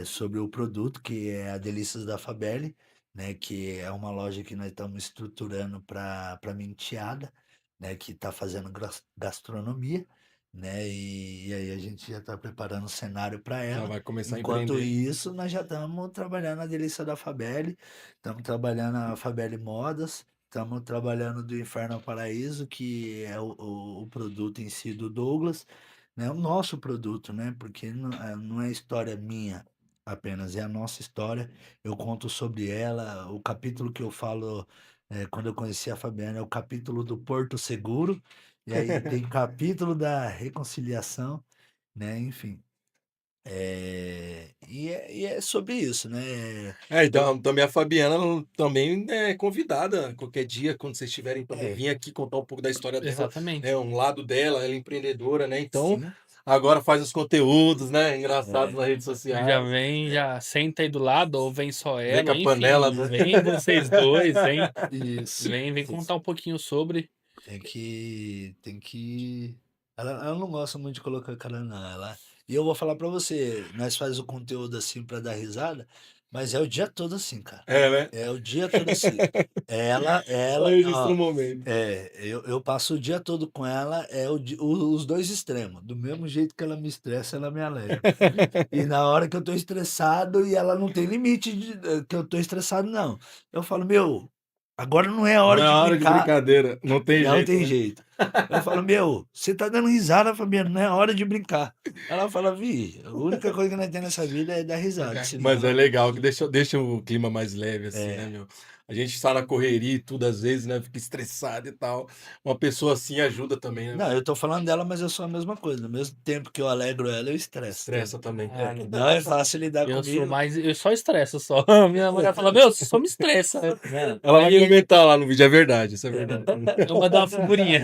sobre o produto, que é a Delícias da Fabelli, né? Que é uma loja que nós estamos estruturando para Menteada, né? Que está fazendo gastronomia, né? E aí a gente já está preparando o cenário para Já ela. vai começar a Enquanto empreender. isso, nós já estamos trabalhando a Delícia da Fabelli, estamos trabalhando a Fabelli Modas, estamos trabalhando do Inferno ao Paraíso, que é o produto em si do Douglas, né? O nosso produto, né? Porque não é história minha apenas, é a nossa história. Eu conto sobre ela. O capítulo que eu falo, quando eu conheci a Fabiana, é o capítulo do Porto Seguro, e aí tem capítulo da reconciliação, né? Enfim. E é sobre isso, né? Então, também a Fabiana também é convidada qualquer dia, quando vocês estiverem também, É, vir aqui contar um pouco da história dela, Exatamente. né? Um lado dela, ela é empreendedora, né? Então, sim, agora faz os conteúdos, né? Engraçados nas redes Já sociais. vem, já senta aí do lado, ou vem só Vem com ela, a enfim. panela, né? Vem vocês dois, isso. vem contar um pouquinho sobre. Tem que. Ela não gosta muito de colocar cara, não. E eu vou falar pra você, nós faz o conteúdo assim pra dar risada, mas é o dia todo assim, cara. É, né? É o dia todo assim. Ela, Só registra ó, um momento. eu passo o dia todo com ela, os dois extremos. Do mesmo jeito que ela me estressa, ela me alegra. E na hora que eu tô estressado, e ela não tem limite que eu tô estressado, não. Eu falo, meu, agora não é a Não hora é de hora de brincar. brincadeira, não tem Não jeito, tem né? jeito. Eu falo, meu, você tá dando risada, Fabiano, não é hora de brincar. Ela fala, Vi, a única coisa que nós temos nessa vida é dar risada. dar Senão, Mas é legal, que deixa o clima mais leve, assim, né, meu? A gente está na correria e tudo, às vezes, né? Fica estressado e tal. Uma pessoa assim ajuda também, né? não, eu tô falando dela, mas eu sou a mesma coisa. No mesmo tempo que eu alegro ela, eu estresso. Estressa também. Ah, Não é fácil lidar eu sou comigo. mais. Eu só estresso só. Minha mulher fala, meu, você só me estressa. Né? Ela vai Aí comentar lá no vídeo, é verdade, isso é verdade. eu mando uma figurinha.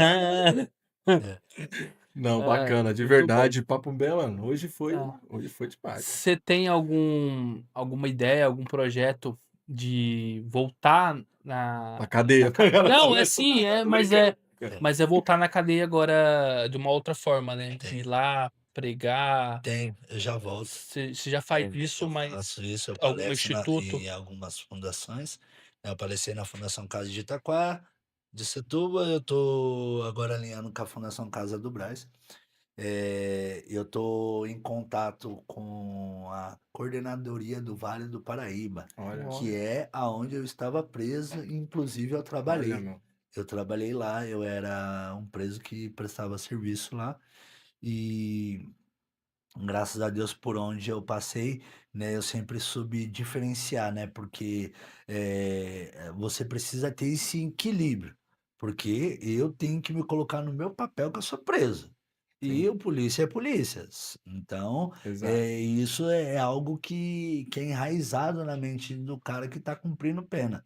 Não, Ah, bacana, de muito verdade, papo bem, mano. Ah. Hoje foi demais. Você tem alguma ideia, algum projeto de voltar Na cadeia. Não, é sim, mas é voltar na cadeia agora de uma outra forma, né? De ir lá, pregar. Tem, eu já volto. Você já faz isso, Eu mas faço isso, eu algum palestro instituto? em algumas fundações. Eu palestrei na Fundação Casa de Itaquá, de Setuba, eu tô agora alinhando com a Fundação Casa do Brás. Eu tô em contato com a coordenadoria do Vale do Paraíba, Olha, que é aonde eu estava preso, e inclusive eu olha, trabalhei. meu. Eu trabalhei lá, eu era um preso que prestava serviço lá e graças a Deus por onde eu passei, né, eu sempre soube diferenciar, né, porque você precisa ter esse equilíbrio, porque eu tenho que me colocar no meu papel que eu sou preso. E Sim. o polícia é polícia. Então, Exato. isso é algo que é enraizado na mente do cara que está cumprindo pena,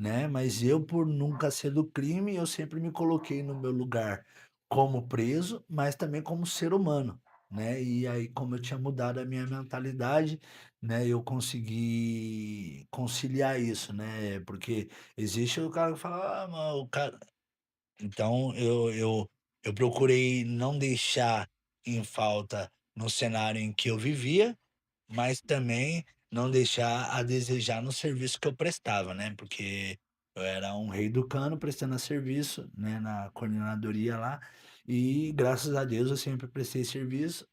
né? Mas eu, por nunca ser do crime, eu sempre me coloquei no meu lugar como preso, mas também como ser humano, né? E aí, como eu tinha mudado a minha mentalidade, né, eu consegui conciliar isso, né? Porque existe o cara que fala, ah, mas o cara. Então, eu procurei não deixar em falta no cenário em que eu vivia, mas também não deixar a desejar no serviço que eu prestava, né? Porque eu era um rei do cano prestando serviço, né, na coordenadoria lá, e graças a Deus eu sempre prestei serviço.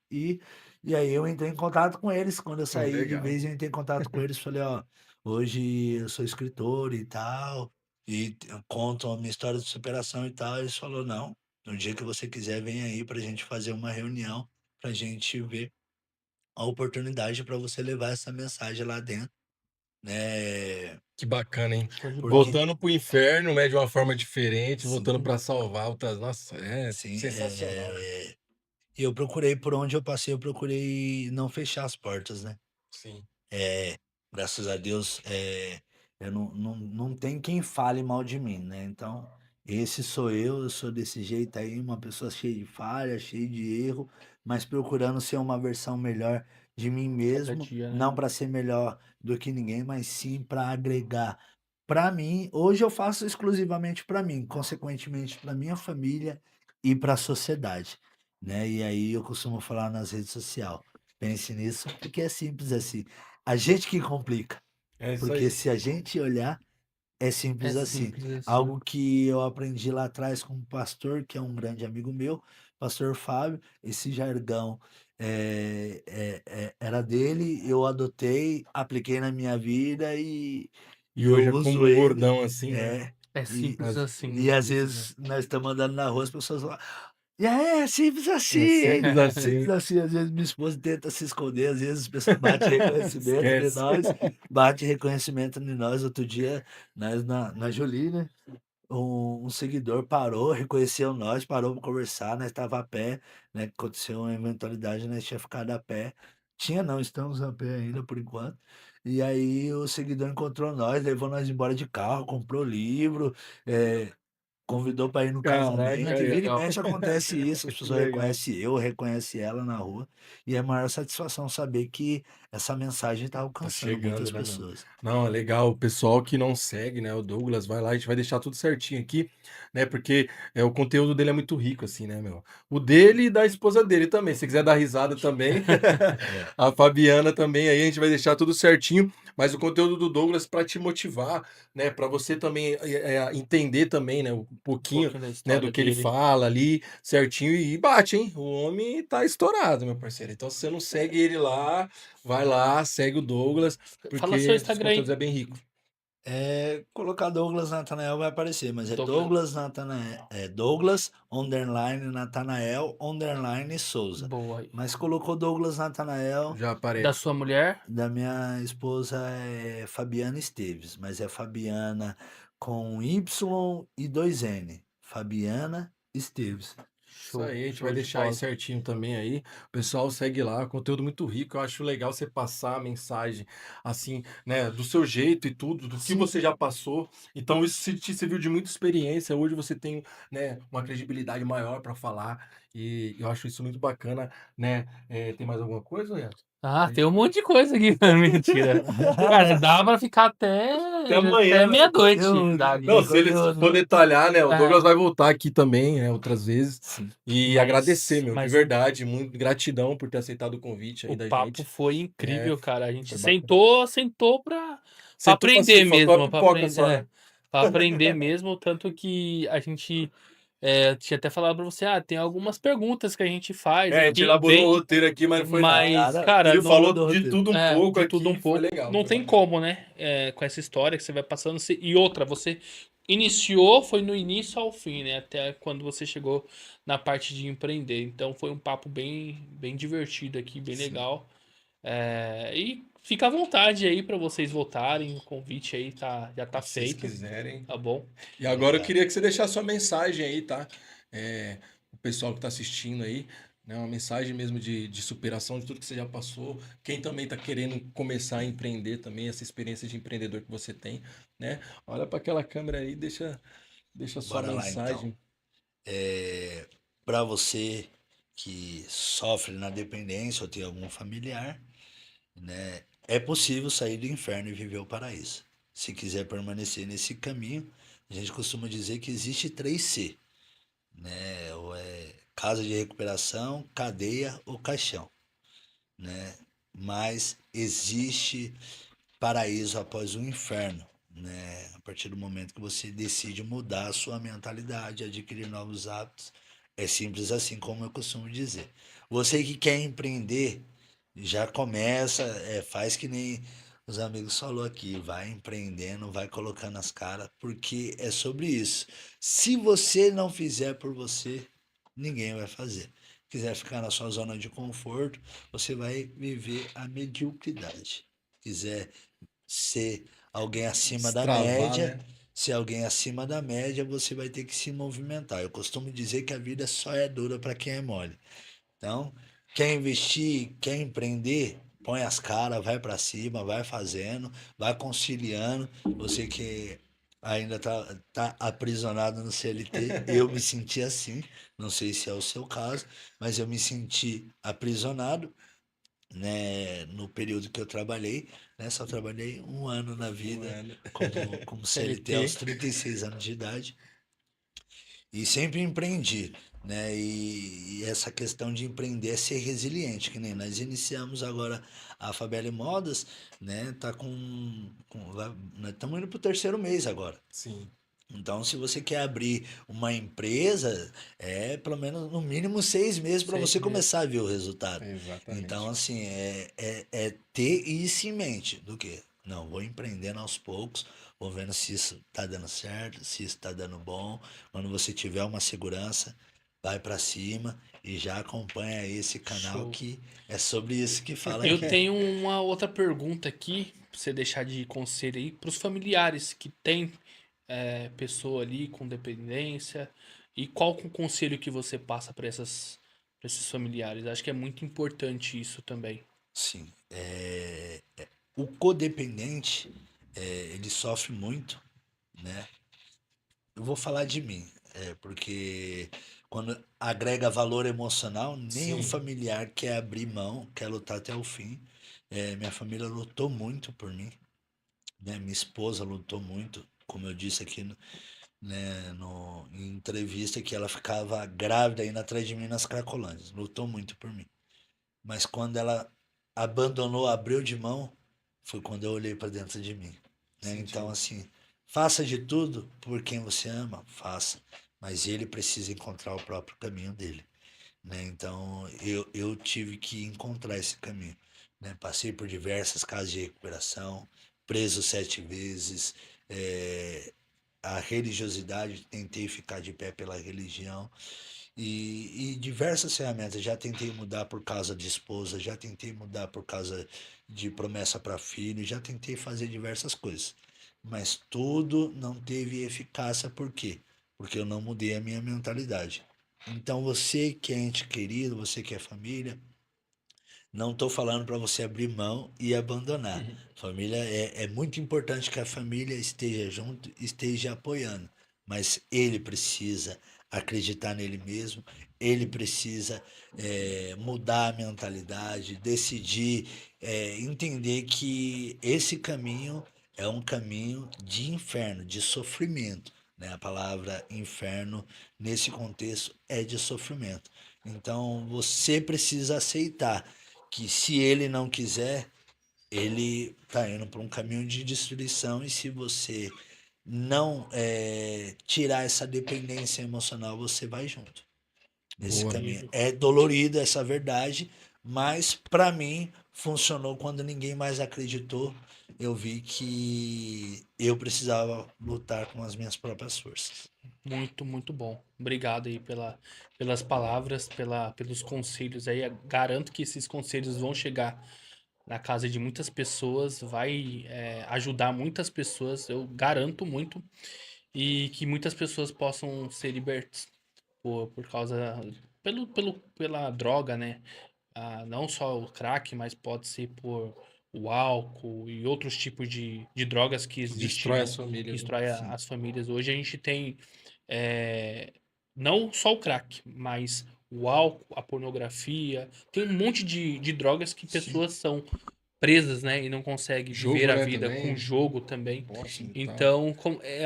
E aí eu entrei em contato com eles. Quando eu saí de Legal. vez, eu entrei em contato com eles, falei, ó, hoje eu sou escritor e tal, e conto a minha história de superação e tal. Eles falou, não, no dia que você quiser, vem aí pra gente fazer uma reunião, pra gente ver a oportunidade para você levar essa mensagem lá dentro, né? Que bacana, hein? Show de bola. Porque, Voltando pro inferno, né, de uma forma diferente, voltando sim, para salvar outras. Nossa, é sim, sensacional. e eu procurei, por onde eu passei, eu procurei não fechar as portas, né? Sim. É, graças a Deus, eu não tem quem fale mal de mim, né? Então, esse sou eu sou desse jeito aí, uma pessoa cheia de falha, cheia de erro, mas procurando ser uma versão melhor de mim Cada mesmo, dia, né? não para ser melhor do que ninguém, mas sim para agregar. Para mim, hoje eu faço exclusivamente para mim, consequentemente para minha família e para a sociedade, né? E aí eu costumo falar nas redes sociais, pense nisso, porque é simples assim. A gente que complica, É isso porque aí. se a gente olhar, é É simples assim. simples assim. Algo que eu aprendi lá atrás com um pastor, que é um grande amigo meu, pastor Fábio, esse jargão era dele, eu adotei, apliquei na minha vida e E eu hoje é como uso um ele. bordão assim, né? É, É e, simples assim. e às Isso mesmo. vezes nós estamos andando na rua, as pessoas falam, e aí, é simples É assim, simples simples assim. assim. Às vezes minha esposa tenta se esconder, às vezes as pessoas batem reconhecimento de Esquece. nós, bate reconhecimento de nós. Outro dia, nós na Jolie, né? Um seguidor parou, reconheceu nós, parou para conversar, nós estava a pé, né? Aconteceu uma eventualidade, nós tinha ficado a pé. Tinha não, estamos a pé ainda por enquanto. E aí o seguidor encontrou nós, levou nós embora de carro, comprou livro, eh, convidou para ir no Caraca, casamento, e Que aí, vira e legal. mexe acontece isso, as ó. Que pessoas legal. reconhecem eu, reconhecem ela na rua, e é a maior satisfação saber que essa mensagem está Tá alcançando chegando, muitas né, meu? pessoas. Não, é legal. O pessoal que não segue, né? O Douglas, vai lá, a gente vai deixar tudo certinho aqui, né? Porque o conteúdo dele é muito rico, assim, né, meu? O dele e da esposa dele também. Se quiser dar risada também, É, a Fabiana também, aí a gente vai deixar tudo certinho. Mas o conteúdo do Douglas para te motivar, né? Para você também entender também, né? Um Um pouquinho, pouquinho da né? Do história que ele dele. fala ali certinho e bate, hein? O homem tá estourado, meu parceiro. Então, se você não segue ele lá, vai lá, segue o Douglas, Fala seu porque os Instagram conteúdos aí. é bem rico. colocar Douglas Natanael vai aparecer, mas é Douglas. Douglas Natanael, Douglas underline Natanael underline Souza. Boa aí. Mas colocou Douglas Natanael, Já Da aparece. sua mulher? da minha esposa é Fabiana Esteves, mas é Fabiana com Y e dois N. Fabiana Esteves. Isso Show, aí, a gente vai show de deixar aí bola. certinho também aí. O pessoal segue lá, conteúdo muito rico. Eu acho legal você passar a mensagem assim, né, do seu jeito e tudo, do que Sim, você já passou. Então isso te serviu de muita experiência. Hoje você tem, né, uma credibilidade maior para falar e eu acho isso muito bacana, né? Tem mais alguma coisa, Ian? Ah, tem um monte de coisa aqui. Mentira. Cara, dá pra ficar até, Até amanhã, né? meia-noite. conteúdo, Não, Daria. se ele for conteúdo. detalhar, né? O Douglas É, vai voltar aqui também, né? Outras vezes. Sim. E agradecer, mas, meu, de mas verdade. Muito gratidão por ter aceitado o convite aí o da papo gente. foi É, incrível, cara. A gente foi bacana. sentou pra Sentou pra aprender si, faltou a mesmo, pipoca só, né? pra aprender mesmo, tanto que a gente tinha até falado pra você, tem algumas perguntas que a gente faz A gente aqui, elaborou o roteiro aqui, mas não foi nada. mas, Nada, cara, Ele não falou mudou o de roteiro. tudo um pouco de tudo um aqui, foi pouco, legal, não foi tem bacana. como, né? Com essa história que você vai passando, e outra, você iniciou, foi no início ao fim, né? Até quando você chegou na parte de empreender. Então foi um papo bem divertido aqui, bem Sim. legal. E fica à vontade aí para vocês voltarem. O convite aí já tá Se vocês feito, quiserem. tá bom? E agora eu Obrigado. queria que você deixasse sua mensagem aí, tá? O pessoal que tá assistindo aí, né? Uma mensagem mesmo de superação de tudo que você já passou. Quem também está querendo começar a empreender também, essa experiência de empreendedor que você tem, né? Olha para aquela câmera aí, deixa sua Bora lá então. mensagem. Para você que sofre na dependência ou tem algum familiar, né, é possível sair do inferno e viver o paraíso. Se quiser permanecer nesse caminho, a gente costuma dizer que existe 3C, né? Ou é casa de recuperação, cadeia ou caixão, né? Mas existe paraíso após o inferno, né? A partir do momento que você decide mudar a sua mentalidade, adquirir novos hábitos, é simples assim como eu costumo dizer. Você que quer empreender, já começa, faz que nem os amigos falou aqui, vai empreendendo, vai colocando as caras, porque é sobre isso. Se você não fizer por você, ninguém vai fazer. Quiser ficar na sua zona de conforto, você vai viver a mediocridade. Quiser ser alguém acima da Destravar, média, né? ser alguém acima da média, você vai ter que se movimentar. Eu costumo dizer que a vida só é dura para quem é mole. Então, quer investir, quer empreender, põe as caras, vai para cima, vai fazendo, vai conciliando. Você que ainda tá aprisionado no CLT, eu me senti assim, não sei se é o seu caso, mas eu me senti aprisionado, né, no período que eu trabalhei, né, só trabalhei um ano na vida Mano. como CLT aos CLT. 36 anos de idade. E sempre empreendi, né? E essa questão de empreender é ser resiliente, que nem nós iniciamos agora a Fabelle Modas, né? Tá nós estamos indo pro terceiro mês agora. Sim, Então, se você quer abrir uma empresa, é pelo menos no mínimo 6 meses para 6 meses. começar a ver o resultado. Então, exatamente. assim, é ter isso em mente, do que? Não, vou empreendendo aos poucos, vou vendo se isso tá dando certo, se isso tá dando bom. Quando você tiver uma segurança, vai para cima e já acompanha esse canal Show. que é sobre isso que fala Eu aqui. tenho uma outra pergunta aqui, pra você deixar de conselho aí, para os familiares que tem pessoa ali com dependência. E qual o conselho que você passa para para esses familiares? Acho que é muito importante isso também. Sim, o codependente, ele sofre muito, né? Eu vou falar de mim, porque quando agrega valor emocional, nenhum Sim, familiar quer abrir mão, quer lutar até o fim. Minha família lutou muito por mim, né? Minha esposa lutou muito, como eu disse aqui, né, em entrevista, que ela ficava grávida indo atrás de mim nas Cracolândias, lutou muito por mim. Mas quando ela abandonou, abriu de mão, foi quando eu olhei para dentro de mim, né? Então, entendi. assim, faça de tudo por quem você ama, faça, mas ele precisa encontrar o próprio caminho dele, né? Então, eu tive que encontrar esse caminho, né? Passei por diversas casas de recuperação, preso 7 vezes, a religiosidade, tentei ficar de pé pela religião, e diversas ferramentas. Já tentei mudar por causa de esposa, já tentei mudar por causa de promessa para filho, já tentei fazer diversas coisas. Mas tudo não teve eficácia, por quê? Porque eu não mudei a minha mentalidade. Então você que é ente querido, você que é família, não estou falando para você abrir mão e abandonar. Uhum. Família é muito importante que a família esteja junto, esteja apoiando, mas ele precisa acreditar nele mesmo, ele precisa mudar a mentalidade, decidir, entender que esse caminho é um caminho de inferno, de sofrimento, né? A palavra inferno nesse contexto é de sofrimento. Então você precisa aceitar que se ele não quiser, ele está indo para um caminho de destruição, e se você não tirar essa dependência emocional, você vai junto nesse Boa. caminho. Incrível. É dolorido essa verdade, mas para mim funcionou. Quando ninguém mais acreditou, eu vi que eu precisava lutar com as minhas próprias forças. Muito, muito bom. Obrigado aí pelas palavras, pelos conselhos aí. Garanto que esses conselhos vão chegar na casa de muitas pessoas, vai ajudar muitas pessoas, eu garanto muito, e que muitas pessoas possam ser libertas por causa pela droga, né? Não só o crack, mas pode ser por o álcool e outros tipos de drogas que existem, Destrói né? as Que famílias, né? destrói as famílias. Hoje a gente tem é, não só o crack, mas o álcool, a pornografia. Tem um monte de drogas que Sim. pessoas são presas, né? E não conseguem viver Jogo, a né, vida com também. jogo também. Posse e tal. Então,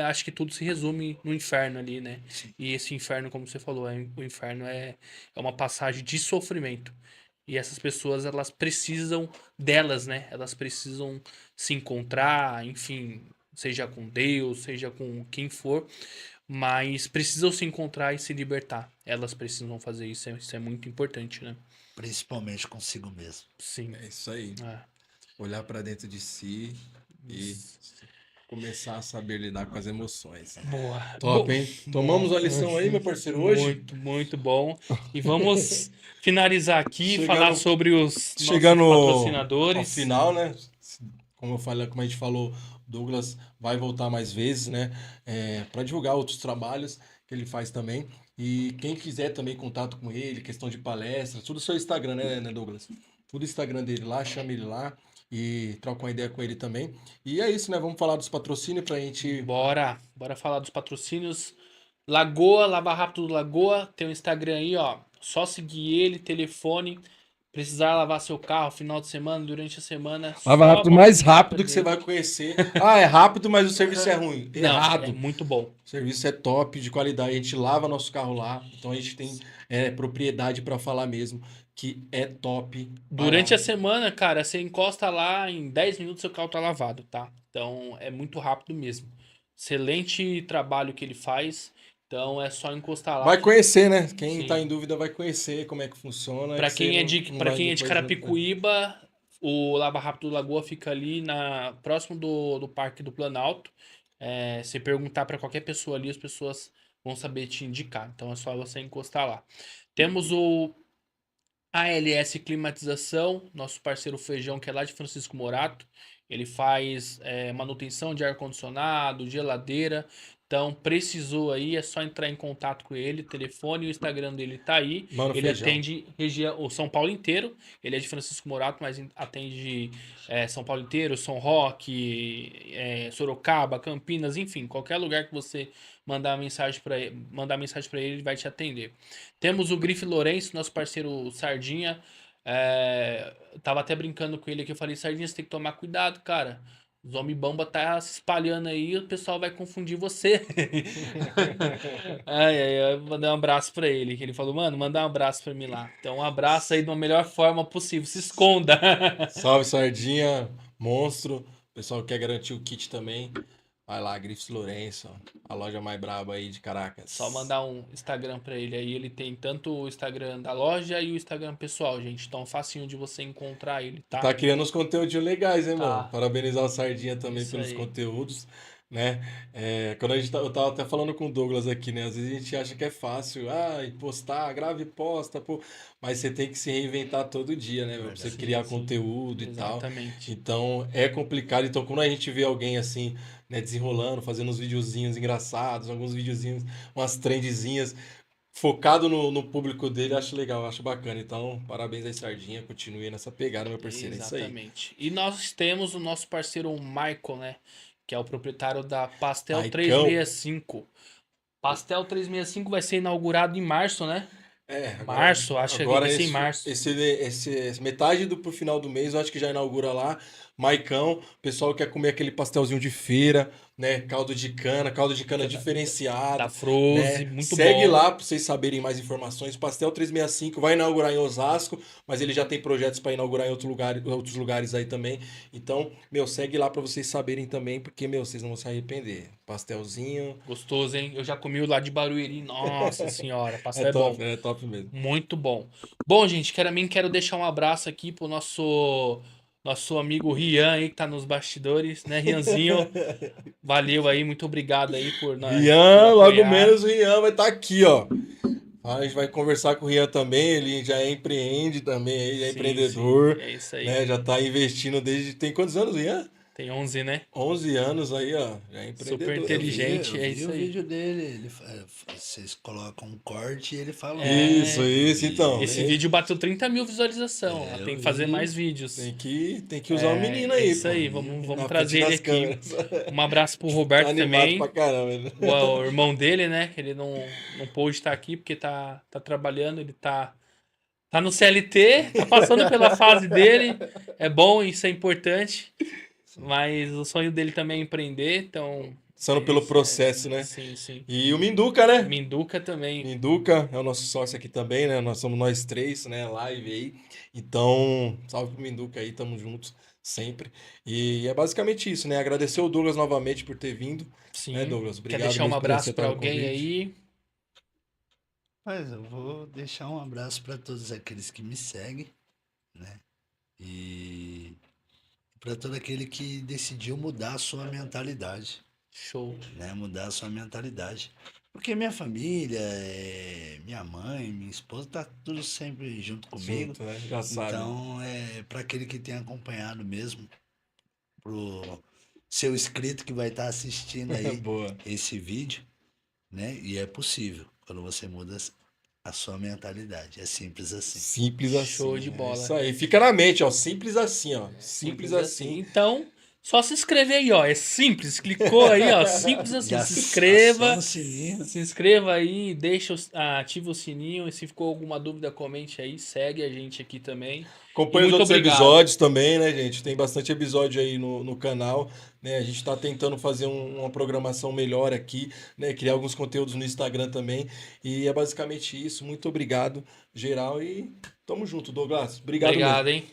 acho que tudo se resume no inferno ali, né? Sim. E esse inferno, como você falou, o inferno é uma passagem de sofrimento. E essas pessoas, elas precisam delas, né? Elas precisam se encontrar, enfim, seja com Deus, seja com quem for, mas precisam se encontrar e se libertar. Elas precisam fazer isso, isso é muito importante, né? Principalmente consigo mesmo. Sim. É isso aí. É. Olhar pra dentro de si e começar a saber lidar com as emoções. Boa. Top, hein? Tomamos Bom. a lição aí, meu parceiro, hoje? Muito, muito bom. E vamos finalizar aqui, falar Chegando, sobre os nossos chegando ao patrocinadores. final, né? Como eu falei, como a gente falou, Douglas vai voltar mais vezes, né? Para divulgar outros trabalhos que ele faz também. E quem quiser também contato com ele, questão de palestras, tudo seu Instagram, né, Douglas? Tudo Instagram dele lá, chama ele lá e troca uma ideia com ele também. E é isso, né? Vamos falar dos patrocínios pra gente. Bora falar dos patrocínios. Lagoa, Lava Rápido do Lagoa, tem o Instagram aí, ó. Só seguir ele, telefone. Precisar lavar seu carro final de semana, durante a semana, Lava só Rápido mais comunicar com rápido que você ele. vai conhecer. Ah, é rápido, mas o serviço é ruim. Não, é Errado. muito bom. O serviço é top, de qualidade. A gente lava nosso carro lá. Então a gente tem propriedade para falar mesmo que é top. Vai lá. Durante a semana, cara, você encosta lá, em 10 minutos seu carro tá lavado, tá? Então é muito rápido mesmo. Excelente trabalho que ele faz. Então é só encostar lá Vai que. conhecer, né? Quem tá Sim. em dúvida vai conhecer como é que funciona. É Para que você quem é de, não para vai quem é de depois. Carapicuíba, o Lava Rápido do Lagoa fica ali próximo do Parque do Planalto. Se perguntar para qualquer pessoa ali, as pessoas vão saber te indicar. Então é só você encostar lá. Temos o ALS Climatização, nosso parceiro Feijão, que é lá de Francisco Morato. Ele faz manutenção de ar-condicionado, geladeira. Então, precisou aí, é só entrar em contato com ele. Telefone, o Instagram dele tá aí. Mano, Ele feijão. atende o São Paulo inteiro. Ele é de Francisco Morato, mas atende São Paulo inteiro, São Roque, Sorocaba, Campinas, enfim, qualquer lugar que você mandar mensagem para ele, ele vai te atender. Temos o Grife Lourenço, nosso parceiro Sardinha. Tava até brincando com ele aqui. Eu falei, Sardinha, você tem que tomar cuidado, cara. O zombie bomba tá se espalhando aí, o pessoal vai confundir você. Eu mandei um abraço pra ele. Que ele falou, mano, manda um abraço pra mim lá. Então, um abraço aí da melhor forma possível. Se esconda. Salve, Sardinha, monstro. O pessoal que quer garantir o kit também. Vai lá, Grifes Lourenço, a loja mais braba aí de Caracas. Só mandar um Instagram pra ele aí. Ele tem tanto o Instagram da loja e o Instagram pessoal, gente. Então, facinho de você encontrar ele, tá? Tá criando uns conteúdos legais, hein, mano? Tá. Parabenizar o Sardinha também Isso pelos aí. conteúdos, né? Quando eu tava até falando com o Douglas aqui, né? Às vezes a gente acha que é fácil, postar, grave e posta, pô. Mas você tem que se reinventar todo dia, né, meu? Pra você Verdade. criar Sim. conteúdo e tal. Exatamente. Então é complicado. Então, quando a gente vê alguém assim, né, desenrolando, fazendo uns videozinhos engraçados, alguns videozinhos, umas trendzinhas, focado no público dele, acho legal, acho bacana. Então, parabéns aí, Sardinha. Continue nessa pegada, meu parceiro. É isso aí. Exatamente. E nós temos o nosso parceiro Michael, né? Que é o proprietário da Pastel Maicão. 365. Pastel 365 vai ser inaugurado em março, né? Agora, Março, acho que agora vai ser em março. metade pro final do mês, eu acho que já inaugura lá. Maicão, o pessoal quer comer aquele pastelzinho de feira, né? Caldo de cana Da diferenciado, Froze, né? muito Segue bom. lá para vocês saberem mais informações. Pastel 365 vai inaugurar em Osasco, mas ele já tem projetos para inaugurar em outros lugares aí também. Então, meu, segue lá para vocês saberem também, porque, meu, vocês não vão se arrepender. Pastelzinho. Gostoso, hein? Eu já comi o lá de Barueri. Nossa senhora, pastel é bom. É top mesmo. Muito bom. Bom, gente, quero deixar um abraço aqui pro nosso amigo Rian aí, que tá nos bastidores, né, Rianzinho? Valeu aí, muito obrigado aí por Rian, nos logo apoiar. menos o Rian vai estar aqui, ó. A gente vai conversar com o Rian também, ele já empreende também, ele é Sim, empreendedor, sim, é isso aí. né? Já tá investindo desde... Tem quantos anos, Rian? Tem 11, né? 11 anos aí, ó. Já é empreendedor. Super inteligente. Eu é vi isso o aí. vídeo dele. Vocês colocam um corte e ele fala. Isso, então. Esse vídeo bateu 30 mil visualizações. É, eu Tem que fazer vi. mais vídeos. Tem que usar o menino aí, É isso pô. aí, vamos Na trazer frente ele das aqui. câmeras. Um abraço pro Tá Roberto animado também. pra caramba. Né? O irmão dele, né? Que ele não pôde estar aqui porque tá trabalhando, ele tá no CLT, tá passando pela fase dele. É bom, isso é importante. Mas o sonho dele também é empreender, então. Passando pelo processo, né? Sim, sim. E o Minduca, né? Minduca também. Minduca é o nosso sócio aqui também, né? Nós somos nós três, né? Live aí. Então, salve pro Minduca aí, tamo juntos sempre. E é basicamente isso, né? Agradecer o Douglas novamente por ter vindo. Sim. Né, Douglas? Quer Obrigado deixar um mesmo por abraço aceitar pra o alguém convite. aí? Mas eu vou deixar um abraço para todos aqueles que me seguem, né? E para todo aquele que decidiu mudar a sua mentalidade, Show. né? Mudar a sua mentalidade. Porque minha família, minha mãe, minha esposa, tá tudo sempre junto comigo. Junto, né? Já sabe. Então, para aquele que tem acompanhado mesmo, pro seu inscrito que vai estar assistindo aí Boa. esse vídeo, né? E é possível quando você muda a sua mentalidade. É simples assim. Simples assim. Show de É bola. isso aí. Fica na mente, ó. Simples assim, ó. Simples assim. Então, só se inscrever aí, ó. É simples. Clicou aí, ó. Simples assim. Já Se inscreva. aciona o sininho. Se inscreva aí, ativa o sininho. E se ficou alguma dúvida, comente aí. Segue a gente aqui também. Acompanhe E os muito outros obrigado. episódios também, né, gente? Tem bastante episódio aí no canal, né? A gente tá tentando fazer uma programação melhor aqui, né? Criar alguns conteúdos no Instagram também. E é basicamente isso. Muito obrigado, geral. E tamo junto, Douglas. Obrigado mesmo. Obrigado, hein?